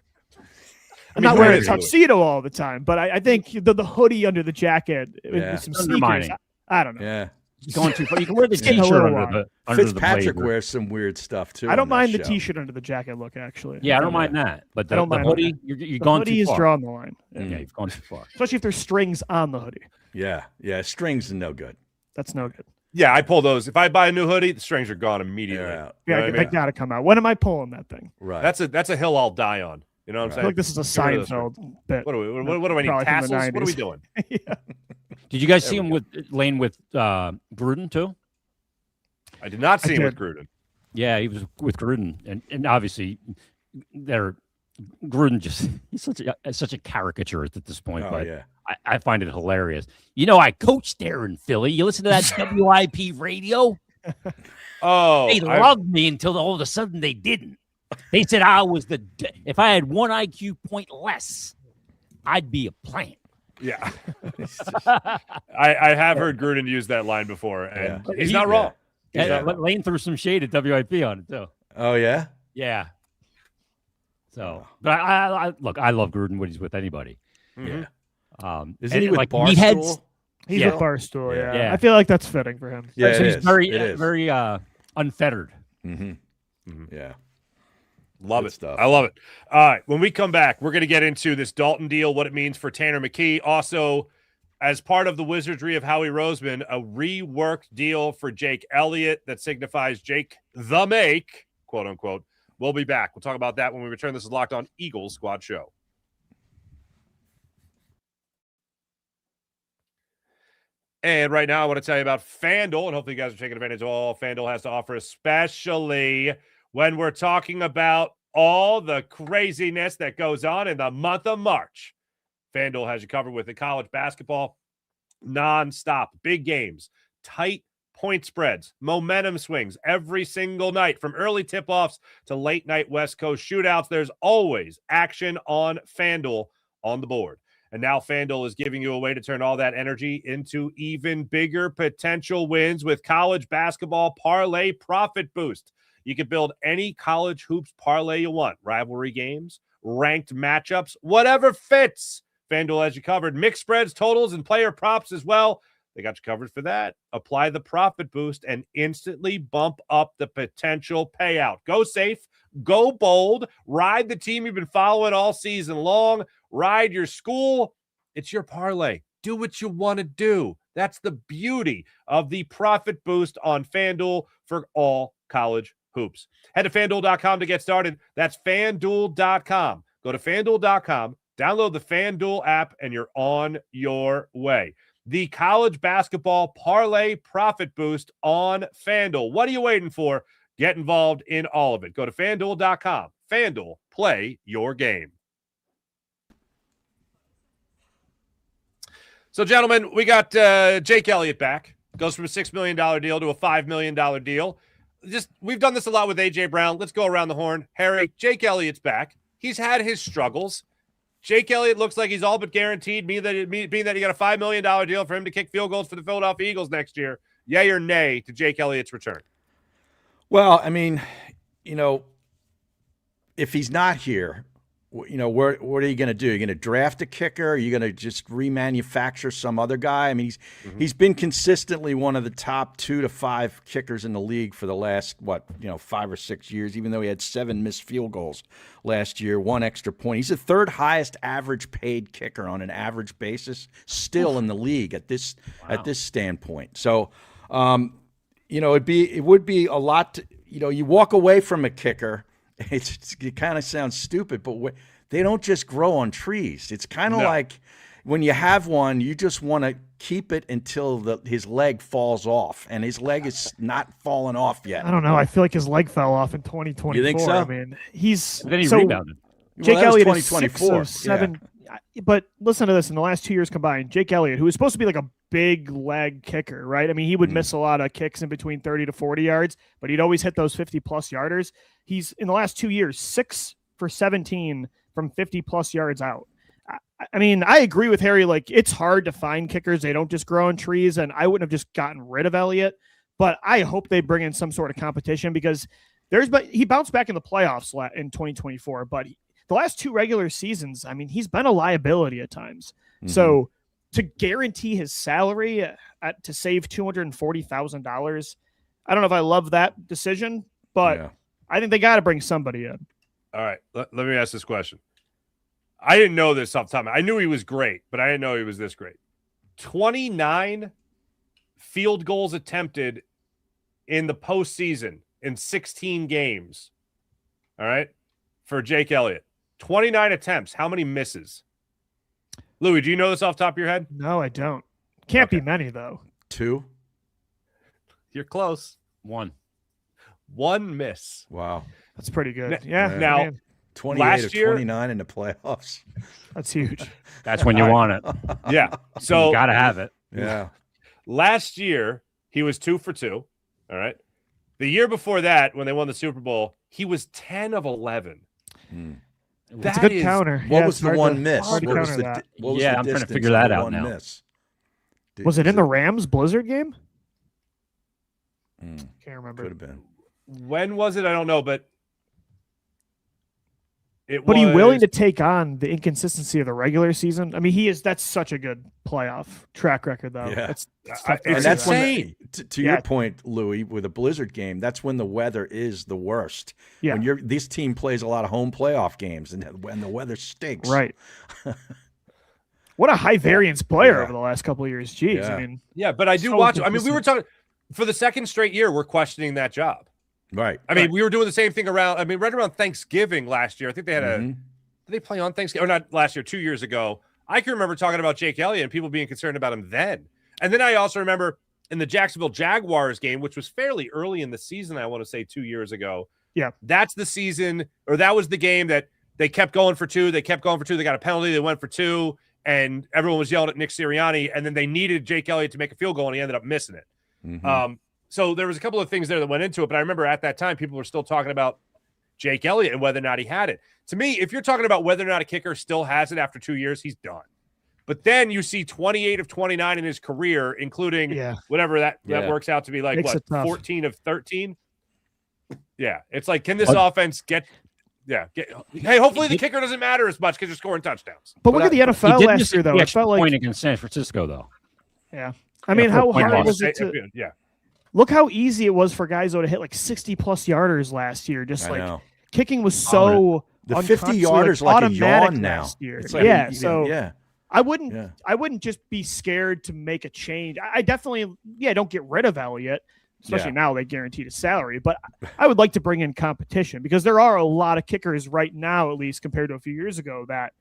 I'm not wearing a tuxedo all the time, but I think the hoodie under the jacket with some sneakers. I don't know. Yeah. Going too far. You can wear the T-shirt under the Fitzpatrick blazer. wears some weird stuff too. I don't mind the T-shirt under the jacket look, actually. Yeah, I don't mind that. But the hoodie, you're going too far. The hoodie is drawing the line. Yeah, you've gone too far. Especially if there's strings on the hoodie. Yeah. Strings are no good. That's no good. Yeah, I pull those. If I buy a new hoodie, the strings are gone immediately. Yeah, they got to come out. When am I pulling that thing? Right. That's a hill I'll die on. You know what I'm saying? I feel like this is a Seinfeld bit. What do I need? Tassels? What are we doing? Yeah. Did you guys see him with Gruden too? I did not see him with Gruden. Yeah, he was with Gruden, and obviously, Gruden he's such a caricature at this point. But I find it hilarious. You know, I coached there in Philly. You listen to that WIP radio? They loved me until all of a sudden they didn't. They said if I had one IQ point less, I'd be a plant. Yeah. I have heard Gruden use that line before, and he's not wrong. Lane threw some shade at WIP on it, too. Oh, yeah? Yeah. So, but I love Gruden when he's with anybody. Yeah. Isn't he with Barstool? He's with Barstool, yeah. I feel like that's fitting for him. Yeah, so he's very unfettered. Mm-hmm. Yeah. Love it. Stuff. I love it. All right. When we come back, we're going to get into this Dalton deal, what it means for Tanner McKee. Also, as part of the wizardry of Howie Roseman, a reworked deal for Jake Elliott that signifies Jake the Make, quote unquote. We'll be back. We'll talk about that when we return. This is Locked On Eagles Squad Show. And right now, I want to tell you about FanDuel, and hopefully you guys are taking advantage of all FanDuel has to offer, especially when we're talking about all the craziness that goes on in the month of March. FanDuel has you covered with the college basketball nonstop, big games, tight point spreads, momentum swings every single night, from early tip-offs to late-night West Coast shootouts. There's always action on FanDuel on the board. And now FanDuel is giving you a way to turn all that energy into even bigger potential wins with college basketball parlay profit boost. You can build any college hoops parlay you want. Rivalry games, ranked matchups, whatever fits. FanDuel has you covered. Mixed spreads, totals, and player props as well. They got you covered for that. Apply the profit boost and instantly bump up the potential payout. Go safe, go bold, ride the team you've been following all season long, ride your school. It's your parlay. Do what you want to do. That's the beauty of the profit boost on FanDuel for all college hoops. Head to FanDuel.com to get started. That's FanDuel.com. Go to FanDuel.com, download the FanDuel app, and you're on your way. The college basketball parlay profit boost on FanDuel. What are you waiting for? Get involved in all of it. Go to FanDuel.com. FanDuel, play your game. So, gentlemen, we got Jake Elliott back. Goes from a $6 million deal to a $5 million deal. We've done this a lot with A.J. Brown. Let's go around the horn. Harry, Jake Elliott's back. He's had his struggles. Jake Elliott looks like he's all but guaranteed, being that you got a $5 million deal for him to kick field goals for the Philadelphia Eagles next year. Yay or nay to Jake Elliott's return? Well, I mean, if he's not here, you know, what are you going to do? You're going to draft a kicker? Are you going to just remanufacture some other guy? I mean, he's been consistently one of the top 2 to 5 kickers in the league for the last 5 or 6 years. Even though he had 7 missed field goals last year, 1 extra point. He's the 3rd highest average paid kicker on an average basis, still in the league at this standpoint. So, you know, it would be a lot. You walk away from a kicker. It kind of sounds stupid, but they don't just grow on trees. It's kind of like when you have one, you just want to keep it until his leg falls off, and his leg is not falling off yet. I don't know. I feel like his leg fell off in 2024. You think so? I mean, then he rebounded. Jake Elliott is 2024. 6 of 7. Yeah. But listen to this. In the last 2 years combined, Jake Elliott, who was supposed to be like a big leg kicker, right? I mean, he would miss a lot of kicks in between 30 to 40 yards, but he'd always hit those 50-plus yarders. He's, in the last 2 years, 6 for 17 from 50-plus yards out. I mean, I agree with Harry. Like, it's hard to find kickers. They don't just grow on trees, and I wouldn't have just gotten rid of Elliott, but I hope they bring in some sort of competition because he bounced back in the playoffs in 2024, but the last 2 regular seasons, I mean, he's been a liability at times. So to guarantee his salary to save $240,000, I don't know if I love that decision, but I think they got to bring somebody in. All right, let me ask this question. I didn't know this off the top. I knew he was great, but I didn't know he was this great. 29 field goals attempted in the postseason in 16 games. All right, for Jake Elliott. 29 attempts. How many misses? Louie, do you know this off the top of your head? No, I don't. Can't be many, though. 2? You're close. 1. 1 miss. Wow. That's pretty good. Yeah. Now, man. 28 last of year, 29 in the playoffs. That's huge. That's when you want it. Yeah. So you got to have it. Yeah. Last year, he was 2 for 2. All right. The year before that, when they won the Super Bowl, he was 10 of 11. That's a good counter. What was the one miss? Hard to counter that. What was Yeah, the I'm trying to distance figure of that the out one now. miss? Was it in the Rams Blizzard game? Can't remember. Could have been. When was it? I don't know, but But he willing to take on the inconsistency of the regular season? I mean, that's such a good playoff track record, though. Yeah. It's And that's insane. when, to your point, Louie, with a Blizzard game, that's when the weather is the worst. Yeah. When this team plays a lot of home playoff games, and when the weather stinks. Right. What a high variance player over the last couple of years. Jeez. Yeah. I mean, but I do so watch. I mean, we consistent. were talking for the second straight year. We're questioning that job. Right. I mean, we were doing the same thing right around Thanksgiving last year. I think they had did they play on Thanksgiving? Or not last year, 2 years ago. I can remember talking about Jake Elliott and people being concerned about him then. And then I also remember in the Jacksonville Jaguars game, which was fairly early in the season, I want to say 2 years ago. Yeah. That's the season, or that was the game that they kept going for 2. They kept going for 2. They got a penalty. They went for 2. And everyone was yelling at Nick Sirianni. And then they needed Jake Elliott to make a field goal, and he ended up missing it. So there was a couple of things there that went into it. But I remember at that time, people were still talking about Jake Elliott and whether or not he had it. To me, if you're talking about whether or not a kicker still has it after 2 years, he's done. But then you see 28 of 29 in his career, including whatever that works out to be like, Makes it tough. 14 of 13? Yeah. It's like, can this offense get hey, hopefully the kicker doesn't matter as much because you're scoring touchdowns. But look at the NFL He did last miss year, though. the It extra felt like, point against San Francisco, though. yeah. I mean, how point hard loss. was it to look how easy it was for guys, though, to hit like 60-plus yarders last year. Just like kicking was so the 50-yarders like a yawn now. Last year. It's like, so I wouldn't just be scared to make a change. I definitely don't get rid of Elliott, especially now they guaranteed a salary. But I would like to bring in competition because there are a lot of kickers right now, at least compared to a few years ago, that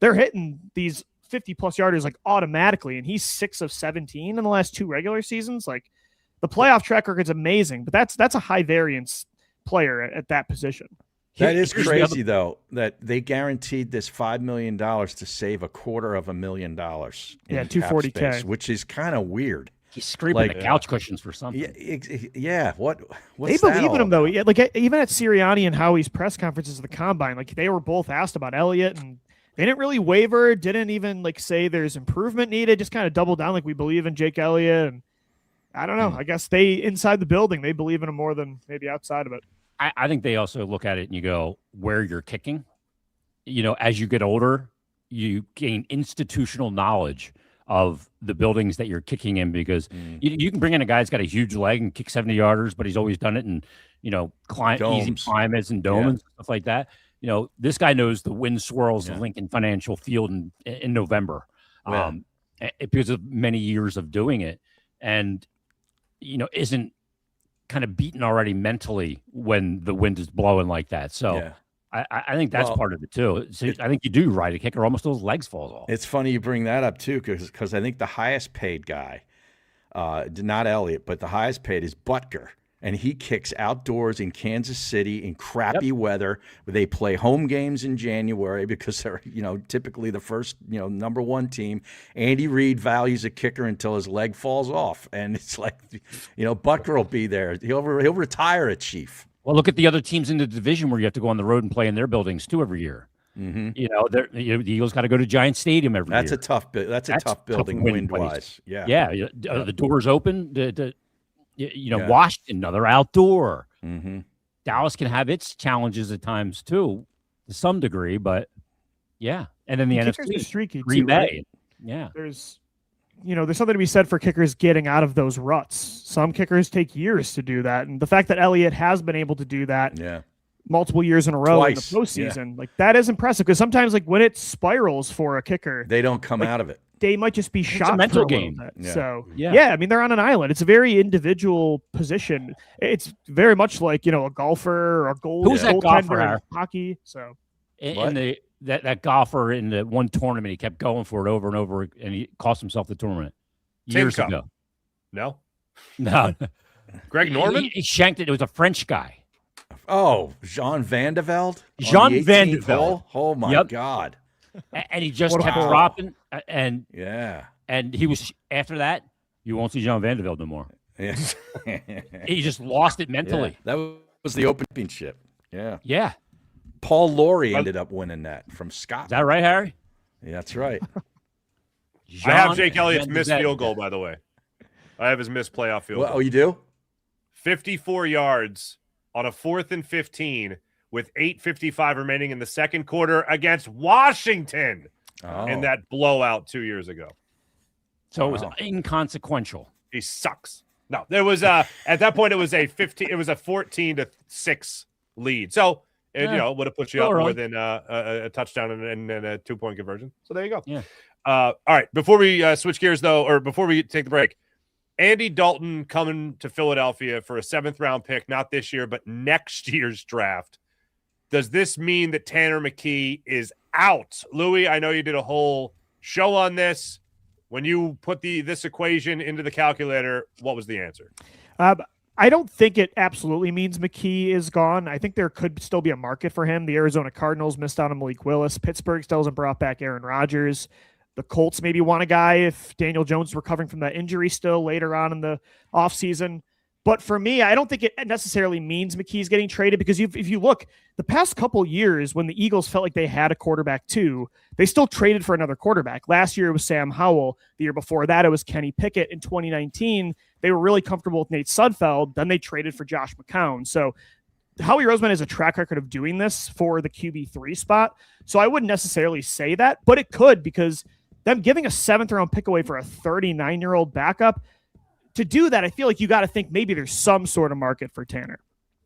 they're hitting these 50-plus yarders like automatically, and he's 6 of 17 in the last 2 regular seasons. Like the playoff track record's amazing, but that's a high variance player at that position. That is crazy, though, that they guaranteed this $5 million to save $250,000. Yeah, $240K, which is kind of weird. He's scraping the couch cushions for something. Yeah. What's they believe in him though. Yeah, like even at Sirianni and Howie's press conferences at the combine, like they were both asked about Elliott, and they didn't really waver. Didn't even like say there's improvement needed. Just kind of doubled down like we believe in Jake Elliott. And I don't know. I guess they inside the building they believe in him more than maybe outside of it. I think they also look at it and you go, where you're kicking. as you get older, you gain institutional knowledge of the buildings that you're kicking in, because you can bring in a guy that's got a huge leg and kick 70-yarders, but he's always done it in, easy climates and domes and stuff like that. This guy knows the wind swirls of Lincoln Financial Field in November because of many years of doing it, and, isn't kind of beaten already mentally when the wind is blowing like that. So I think that's part of it too. So I think you do ride a kicker almost till his legs falls off. It's funny you bring that up too, because I think the highest paid guy, not Elliott, but the highest paid is Butker. And he kicks outdoors in Kansas City in crappy weather. They play home games in January because they're, typically the first, number one team. Andy Reid values a kicker until his leg falls off. And it's like, Butker will be there. He'll retire a Chief. Well, look at the other teams in the division where you have to go on the road and play in their buildings too every year. Mm-hmm. The Eagles got to go to Giant Stadium every year. That's a tough building wind-wise. The doors open. Washington, another outdoor. Mm-hmm. Dallas can have its challenges at times too, to some degree, but and then the NFC, streaky Green too, Bay, right? yeah. There's something to be said for kickers getting out of those ruts. Some kickers take years to do that, and the fact that Elliott has been able to do that, multiple years in a row in the postseason, like that is impressive. Because sometimes, like when it spirals for a kicker, they don't come out of it. They might just be shot. It's a mental for a game. Bit. So I mean, they're on an island. It's a very individual position. It's very much like a golfer or a Who's that golfer in hockey. So in that golfer in the one tournament, he kept going for it over and over, and he cost himself the tournament years ago. No. Greg Norman. He shanked it. It was a French guy. Oh, Jean Van de Velde. Jean Van de Velde. Oh my God. And he just kept dropping, and he was after that. You won't see Jean Van de Velde no more. Yeah. He just lost it mentally. Yeah. That was the Open Championship. Yeah. Paul Laurie ended up winning that from Scotland. Is that right, Harry? Yeah, that's right. I have Jake Elliott's missed field goal, by the way. I have his missed playoff field goal. Oh, you do? 54 yards on a 4th and 15 with 8:55 remaining in the second quarter against Washington in that blowout 2 years ago. So it was inconsequential. He sucks. No, there was at that point it was a 14-6 lead. So it would have put you up more than a touchdown and a 2-point conversion. So there you go. Yeah. All right. Before we switch gears though, or before we take the break, Andy Dalton coming to Philadelphia for a 7th round pick, not this year, but next year's draft. Does this mean that Tanner McKee is out? Louie, I know you did a whole show on this. When you put this equation into the calculator, what was the answer? I don't think it absolutely means McKee is gone. I think there could still be a market for him. The Arizona Cardinals missed out on Malik Willis. Pittsburgh still hasn't brought back Aaron Rodgers. The Colts maybe want a guy if Daniel Jones is recovering from that injury still later on in the offseason. But for me, I don't think it necessarily means McKee's getting traded, because if you look, the past couple years when the Eagles felt like they had a quarterback too, they still traded for another quarterback. Last year it was Sam Howell. The year before that it was Kenny Pickett. In 2019, they were really comfortable with Nate Sudfeld. Then they traded for Josh McCown. So Howie Roseman has a track record of doing this for the QB3 spot. So I wouldn't necessarily say that, but it could, because them giving a 7th round pick away for a 39-year-old backup, to do that, I feel like you got to think maybe there's some sort of market for Tanner.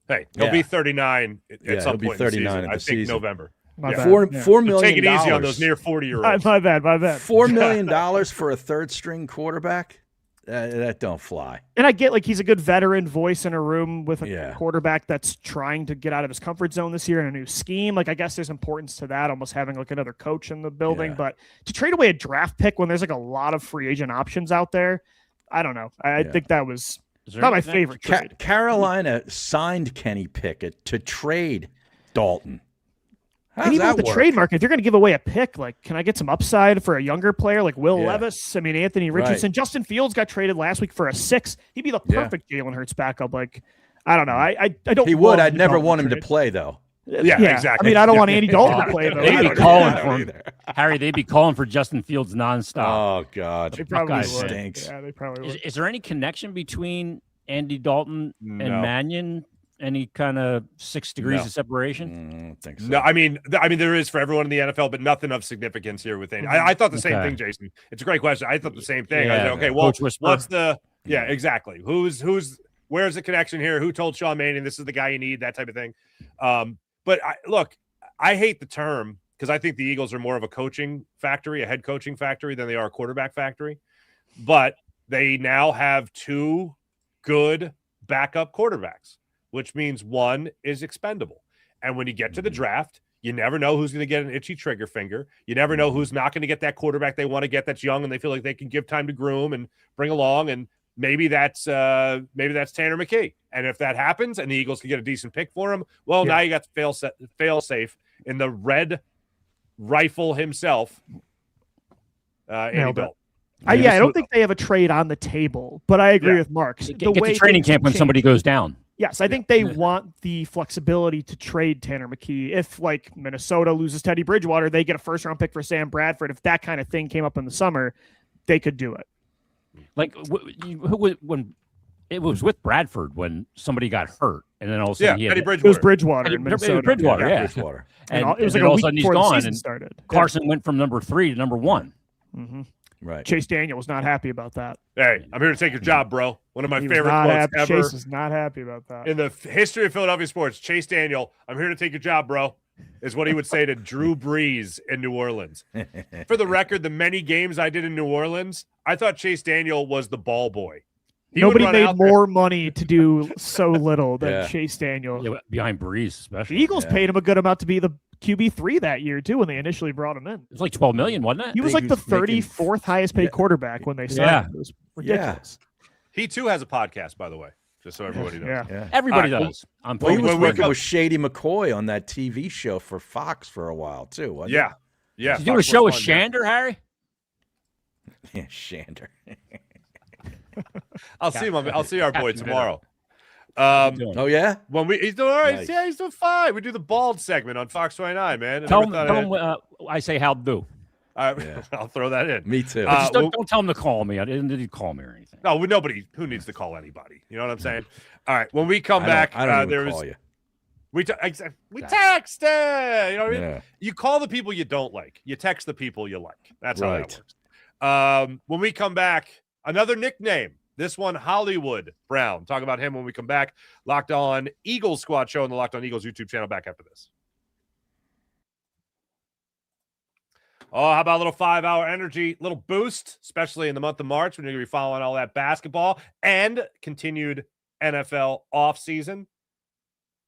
Hey, he'll be 39 at some point. He'll be 39 in the season. I think November. $4 million. Take it easy on those near 40-year-olds. My bad. $4 million for a 3rd-string quarterback? That don't fly. And I get, like, he's a good veteran voice in a room with a quarterback that's trying to get out of his comfort zone this year in a new scheme. Like, I guess there's importance to that, almost having like another coach in the building. But to trade away a draft pick when there's like a lot of free agent options out there, I don't know. I think that was not my favorite trade. Carolina signed Kenny Pickett to trade Dalton. And even with the trade market, if you're going to give away a pick, like, can I get some upside for a younger player like Will Levis? I mean, Anthony Richardson. Justin Fields got traded last week for a 6. He'd be the perfect Jalen Hurts backup. Like, I don't know. I don't. He would. I'd never want him to play, though. Yeah, exactly. I mean, I don't want Andy Dalton to play, though. They'd be calling for him. Harry, they'd be calling for Justin Fields nonstop. Oh, God. They probably stinks. Yeah, they probably would. Is there any connection between Andy Dalton and Mannion? any kind of 6 degrees No. of separation? I don't think so. No, I mean, there is for everyone in the NFL, but nothing of significance here with any. I thought the same Okay. thing, Jason. It's a great question. I thought the same thing. I Yeah. was like, okay, well, Coach Whisper. what's the? Yeah, exactly. Where's the connection here? Who told Sean Mannion this is the guy you need? That type of thing. But look, I hate the term because I think the Eagles are more of a coaching factory, a head coaching factory, than they are a quarterback factory. But they now have 2 good backup quarterbacks, which means one is expendable. And when you get to the draft, you never know who's going to get an itchy trigger finger. You never know who's not going to get that quarterback they want to get that's young and they feel like they can give time to groom and bring along. And maybe that's Tanner McKee. And if that happens and the Eagles can get a decent pick for him, well, now you got the fail safe in the red rifle himself, Andy Dalton. I don't think they have a trade on the table, but I agree with Mark. Get to training camp when somebody goes down. Yes, I think they want the flexibility to trade Tanner McKee. If, like, Minnesota loses Teddy Bridgewater, they get a first-round pick for Sam Bradford. If that kind of thing came up in the summer, they could do it. Like when it was with Bradford when somebody got hurt, and then all of a sudden Teddy It was Bridgewater in Minnesota. Minnesota. Bridgewater, yeah. Bridgewater. And it was and like all a of a week sudden he's before the gone, season and started. Carson went from number 3 to number 1. Mm-hmm. Right. Chase Daniel was not happy about that. Hey, I'm here to take your job, bro. One of my He was favorite not quotes happy. ever. Chase is not happy about that. In the history of Philadelphia sports, Chase Daniel, I'm here to take your job, bro, is what he would say to Drew Brees in New Orleans. For the record, the many games I did in New Orleans, I thought Chase Daniel was the ball boy. Nobody made more money to do so little than Chase Daniel. Yeah, behind Brees, especially. The Eagles paid him a good amount to be the QB3 that year, too, when they initially brought him in. It was like $12 million, wasn't it? He was like the 34th highest paid quarterback when they signed him. It was ridiculous. He, too, has a podcast, by the way, just so everybody knows. Yeah. Everybody does. Well, he was working with Shady McCoy on that TV show for Fox for a while, too, wasn't Yeah. Yeah. Did you do a show with Shander, Harry? Yeah, Shander. I'll see our boy tomorrow. Oh yeah, he's doing all right. Nice. Yeah, he's doing fine. We do the bald segment on Fox 29, man. Tell him I say how do. I'll throw that in. Me too. Just don't tell him to call me. I didn't did he call me or anything. No, nobody who needs to call anybody. You know what I'm saying? All right, when we come back, I don't even call you. We text. You know what I mean? Yeah. You call the people you don't like. You text the people you like. That's how that works. When we come back, another nickname. This one, Hollywood Brown. Talk about him when we come back. Locked On Eagles Squad show on the Locked On Eagles YouTube channel. Back after this. Oh, how about a little 5-hour energy, little boost, especially in the month of March when you're going to be following all that basketball and continued NFL offseason.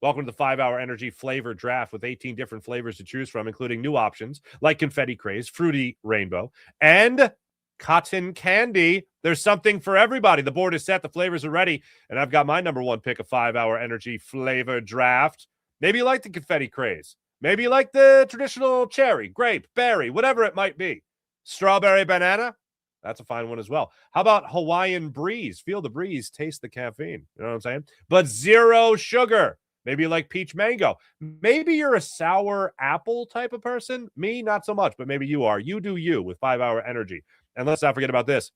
Welcome to the 5-hour energy flavor draft with 18 different flavors to choose from, including new options like Confetti Craze, Fruity Rainbow, and Cotton Candy. There's something for everybody. The board is set. The flavors are ready. And I've got my number one pick of 5-hour energy flavor draft. Maybe you like the Confetti Craze. Maybe you like the traditional cherry, grape, berry, whatever it might be. Strawberry banana. That's a fine one as well. How about Hawaiian breeze? Feel the breeze, taste the caffeine. You know what I'm saying? But zero sugar. Maybe you like peach mango. Maybe you're a sour apple type of person. Me, not so much, but maybe you are. You do you with 5-hour energy. And let's not forget about this.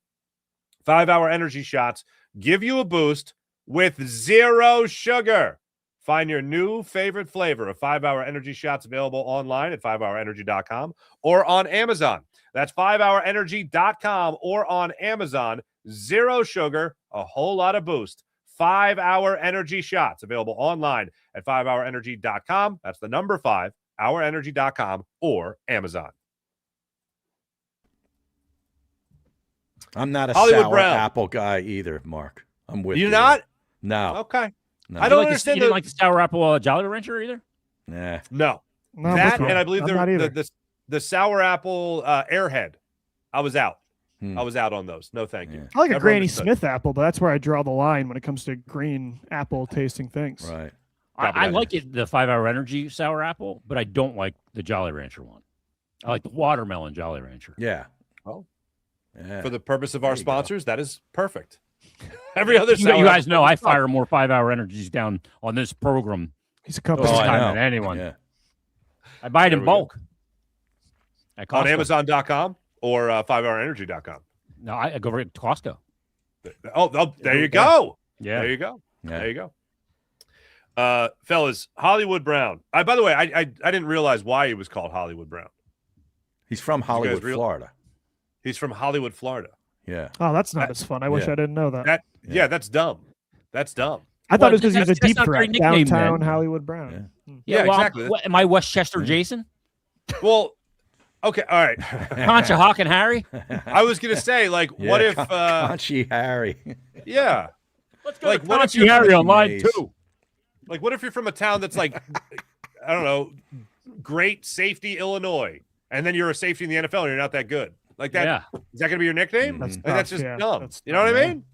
5-hour energy shots give you a boost with zero sugar. Find your new favorite flavor of 5-hour energy shots available online at 5hourenergy.com or on Amazon. That's 5hourenergy.com or on Amazon. Zero sugar, a whole lot of boost. 5-hour energy shots available online at 5hourenergy.com. That's the number 5, hourenergy.com or Amazon. I'm not a Hollywood sour Brown. apple guy either, Mark. I'm with you. You're not? No. Okay. No. I don't You understand. didn't like the sour apple Jolly Rancher either? Nah. No. No, That, but and I believe I'm not either. the sour apple Airhead. I was out. Hmm. I was out on those. No, thank you. Yeah. I like a Everyone Granny understood. Smith apple, but that's where I draw the line when it comes to green apple tasting things. Right. I like it, the 5-hour energy sour apple, but I don't like the Jolly Rancher one. I like the watermelon Jolly Rancher. Yeah. Oh. Yeah. For the purpose of our There you go. sponsors, that is perfect. Every other You sour guys apple- know I fire more 5-hour energies down on this program He's a company. this I time know. than anyone. Yeah. I buy it There in we go. bulk. At on Costco. Amazon.com or 5hourenergy.com. No, I go right to Costco. Oh, there you go. Yeah. There you go. Yeah. There you go. Fellas, Hollywood Brown. By the way, I didn't realize why he was called Hollywood Brown. He's from Hollywood, Florida. He's from Hollywood, Florida. Yeah. Oh, that's not as fun. I wish I didn't know that. Yeah, that's dumb. That's dumb. I thought it was because he was a deep not threat. nickname, Downtown man. Hollywood Brown. Yeah, well, exactly. Am I Westchester Jason? Well, okay, all right. Concha Hawk and Harry? I was gonna say, like, what if Conchi Harry? Yeah. Let's go Like, to what if Conchi Harry on line Maze. 2. Like, what if you're from a town that's like, I don't know, Great Safety, Illinois, and then you're a safety in the NFL and you're not that good? Like that. Yeah. Is that going to be your nickname? That's just dumb. That's you know what I mean?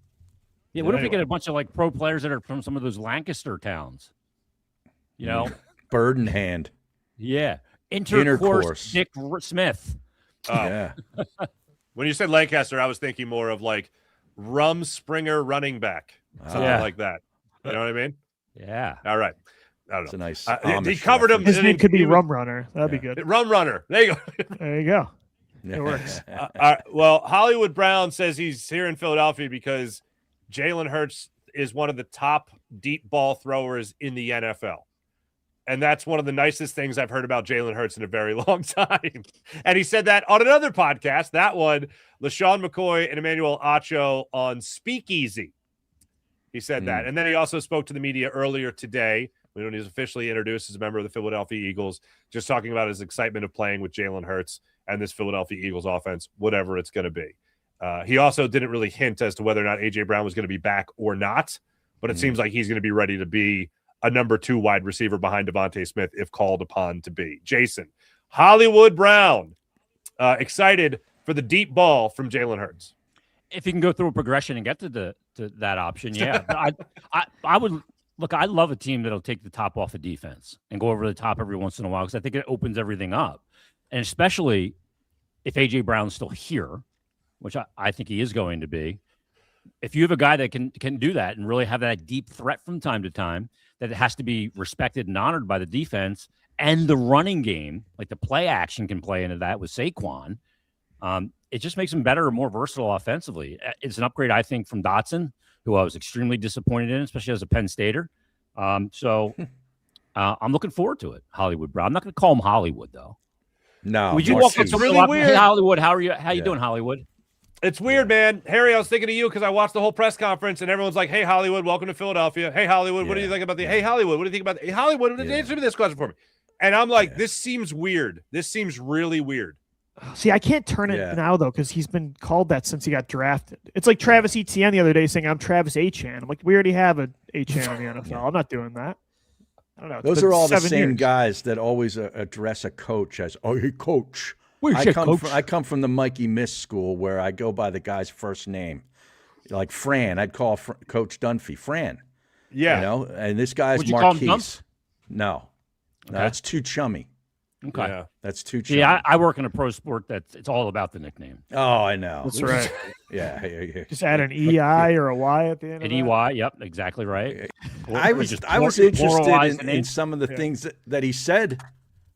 Yeah, what if we get a bunch of like pro players that are from some of those Lancaster towns? You know? Bird in hand. Yeah. Intercourse. Nick Smith. Yeah. When you said Lancaster, I was thinking more of like Rumspringer running back. Something like that. You know what I mean? Yeah. All right. I don't It's a know. nice. He covered him. His name could be Rum Runner. That'd be good. Rum Runner. There you go. There you go. It works. Well, Hollywood Brown says he's here in Philadelphia because Jalen Hurts is one of the top deep ball throwers in the NFL. And that's one of the nicest things I've heard about Jalen Hurts in a very long time. And he said that on another podcast, that one, LaShawn McCoy and Emmanuel Acho on Speakeasy. He said that. And then he also spoke to the media earlier today when he was officially introduced as a member of the Philadelphia Eagles, just talking about his excitement of playing with Jalen Hurts and this Philadelphia Eagles offense, whatever it's going to be. He also didn't really hint as to whether or not A.J. Brown was going to be back or not, but it seems like he's going to be ready to be a number 2 wide receiver behind Devontae Smith if called upon to be. Jason, Hollywood Brown, excited for the deep ball from Jalen Hurts. If you can go through a progression and get to that option, yeah. But I would look. I love a team that'll take the top off of defense and go over the top every once in a while because I think it opens everything up, and especially if A.J. Brown's still here, which I think he is going to be. If you have a guy that can do that and really have that deep threat from time to time, that it has to be respected and honored by the defense and the running game, like the play action can play into that with Saquon. It just makes him better and more versatile offensively. It's an upgrade, I think, from Dotson, who I was extremely disappointed in, especially as a Penn Stater. So I'm looking forward to it, Hollywood Brown. I'm not going to call him Hollywood, though. No. Would you walk up to really weird. Hey, Hollywood, how are you? How you doing, Hollywood? It's weird, man. Harry, I was thinking of you because I watched the whole press conference and everyone's like, hey, Hollywood, welcome to Philadelphia. Hey, Hollywood, what do you think about the Hey, Hollywood, what do you think about the Hey, Hollywood, answer me this question for me. And I'm like, this seems weird. This seems really weird. See, I can't turn it now, though, because he's been called that since he got drafted. It's like Travis Etienne the other day saying, I'm Travis Achan. I'm like, we already have an Achan in the NFL. I'm not doing that. I don't know. Those are all the same guys that always address a coach as, oh, hey, coach. I come from the Mikey Miss school where I go by the guy's first name. Like Fran, I'd call Coach Dunphy Fran. Yeah. You know, and this guy's Marquise. No, that's too chummy. Okay. Yeah. That's too chummy. Yeah, I work in a pro sport it's all about the nickname. Oh, I know. That's right. Yeah. Just add an EI or a Y at the end. An EY, yep, exactly right. I was interested in some of the things that he said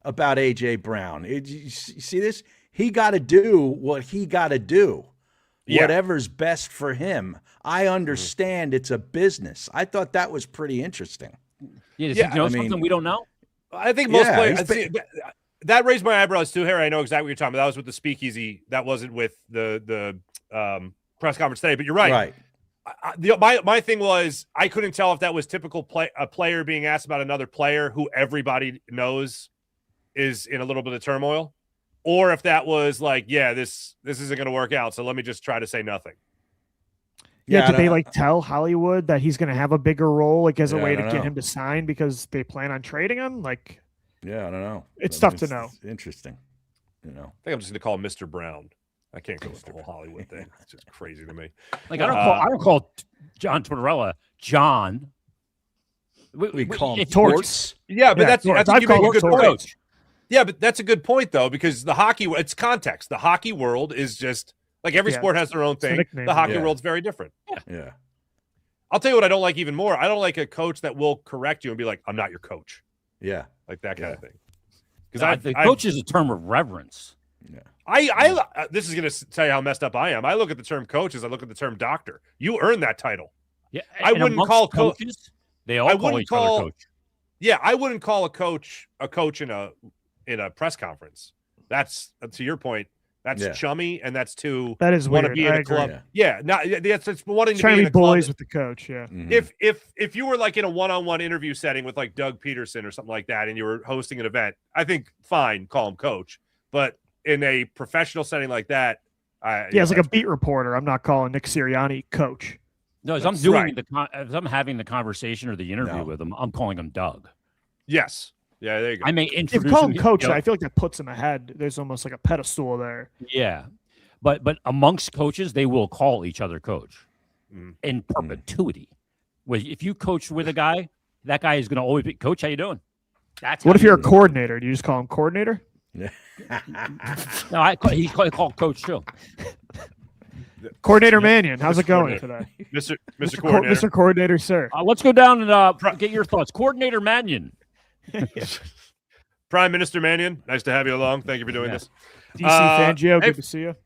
about A.J. Brown. You see this? He got to do what he got to do. Yeah. Whatever's best for him. I understand it's a business. I thought that was pretty interesting. Yeah, does he know something we don't know? I think most players that raised my eyebrows too, Harry. I know exactly what you're talking about. That was with the speakeasy. That wasn't with the press conference today. But you're right. My thing was I couldn't tell if that was typical a player being asked about another player who everybody knows is in a little bit of turmoil, or if that was like, this isn't going to work out. So let me just try to say nothing. Yeah, did they tell Hollywood that he's going to have a bigger role, like as a way to get him to sign because they plan on trading him? Like, yeah, I don't know. It's tough to know. Interesting, you know. I think I'm just going to call him Mr. Brown. I can't go with the whole Hollywood thing. It's just crazy to me. Like I don't call John Tortorella John. We call him Torts. Yeah, but that's you make a good point. Coach. Yeah, but that's a good point though, because it's context. The hockey world is just. Like every sport has their own thing. The hockey world's very different. Yeah. I'll tell you what I don't like even more. I don't like a coach that will correct you and be like, I'm not your coach. Yeah. Like that kind of thing. Because coach is a term of reverence. Yeah. This is going to tell you how messed up I am. I look at the term coach as I look at the term doctor. You earn that title. Yeah. I wouldn't call coaches. They all call each other coach. Yeah, I wouldn't call a coach in a press conference. That's, to your point, that's chummy, and that's to that is want to weird. be in a club. Yeah, it's wanting to be in a boys club. with the coach. Yeah. Mm-hmm. If you were like in a one-on-one interview setting with like Doug Peterson or something like that, and you were hosting an event, I think fine, call him coach. But in a professional setting like that, it's like a beat reporter. I'm not calling Nick Sirianni coach. No, as I'm doing as I'm having the conversation or the interview with him, I'm calling him Doug. Yes. Yeah, there you go. I may introduce if you call him coach, you know, I feel like that puts him ahead. There's almost like a pedestal there. Yeah. But amongst coaches, they will call each other coach in perpetuity. If you coach with a guy, that guy is going to always be, coach, how you doing? What if you're a coordinator? Do you just call him coordinator? No, he's called coach too. Coordinator Mannion, how's it going today? Mr. Coordinator. Mr. Coordinator, sir. Let's go down and get your thoughts. Coordinator Mannion. Prime Minister Mannion, nice to have you along. Thank you for doing this. DC Fangio, good to see you.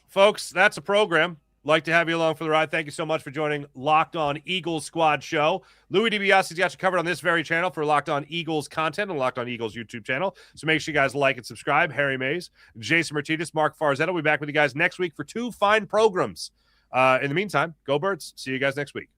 Folks, that's a program. Like to have you along for the ride. Thank you so much for joining Locked On Eagles Squad Show. Louie DiBiase's got you covered on this very channel for Locked On Eagles content and Locked On Eagles YouTube channel. So make sure you guys like and subscribe. Harry Mays, Jason Martinez, Marc Farzetta. We'll be back with you guys next week for 2 fine programs. In the meantime, go Birds. See you guys next week.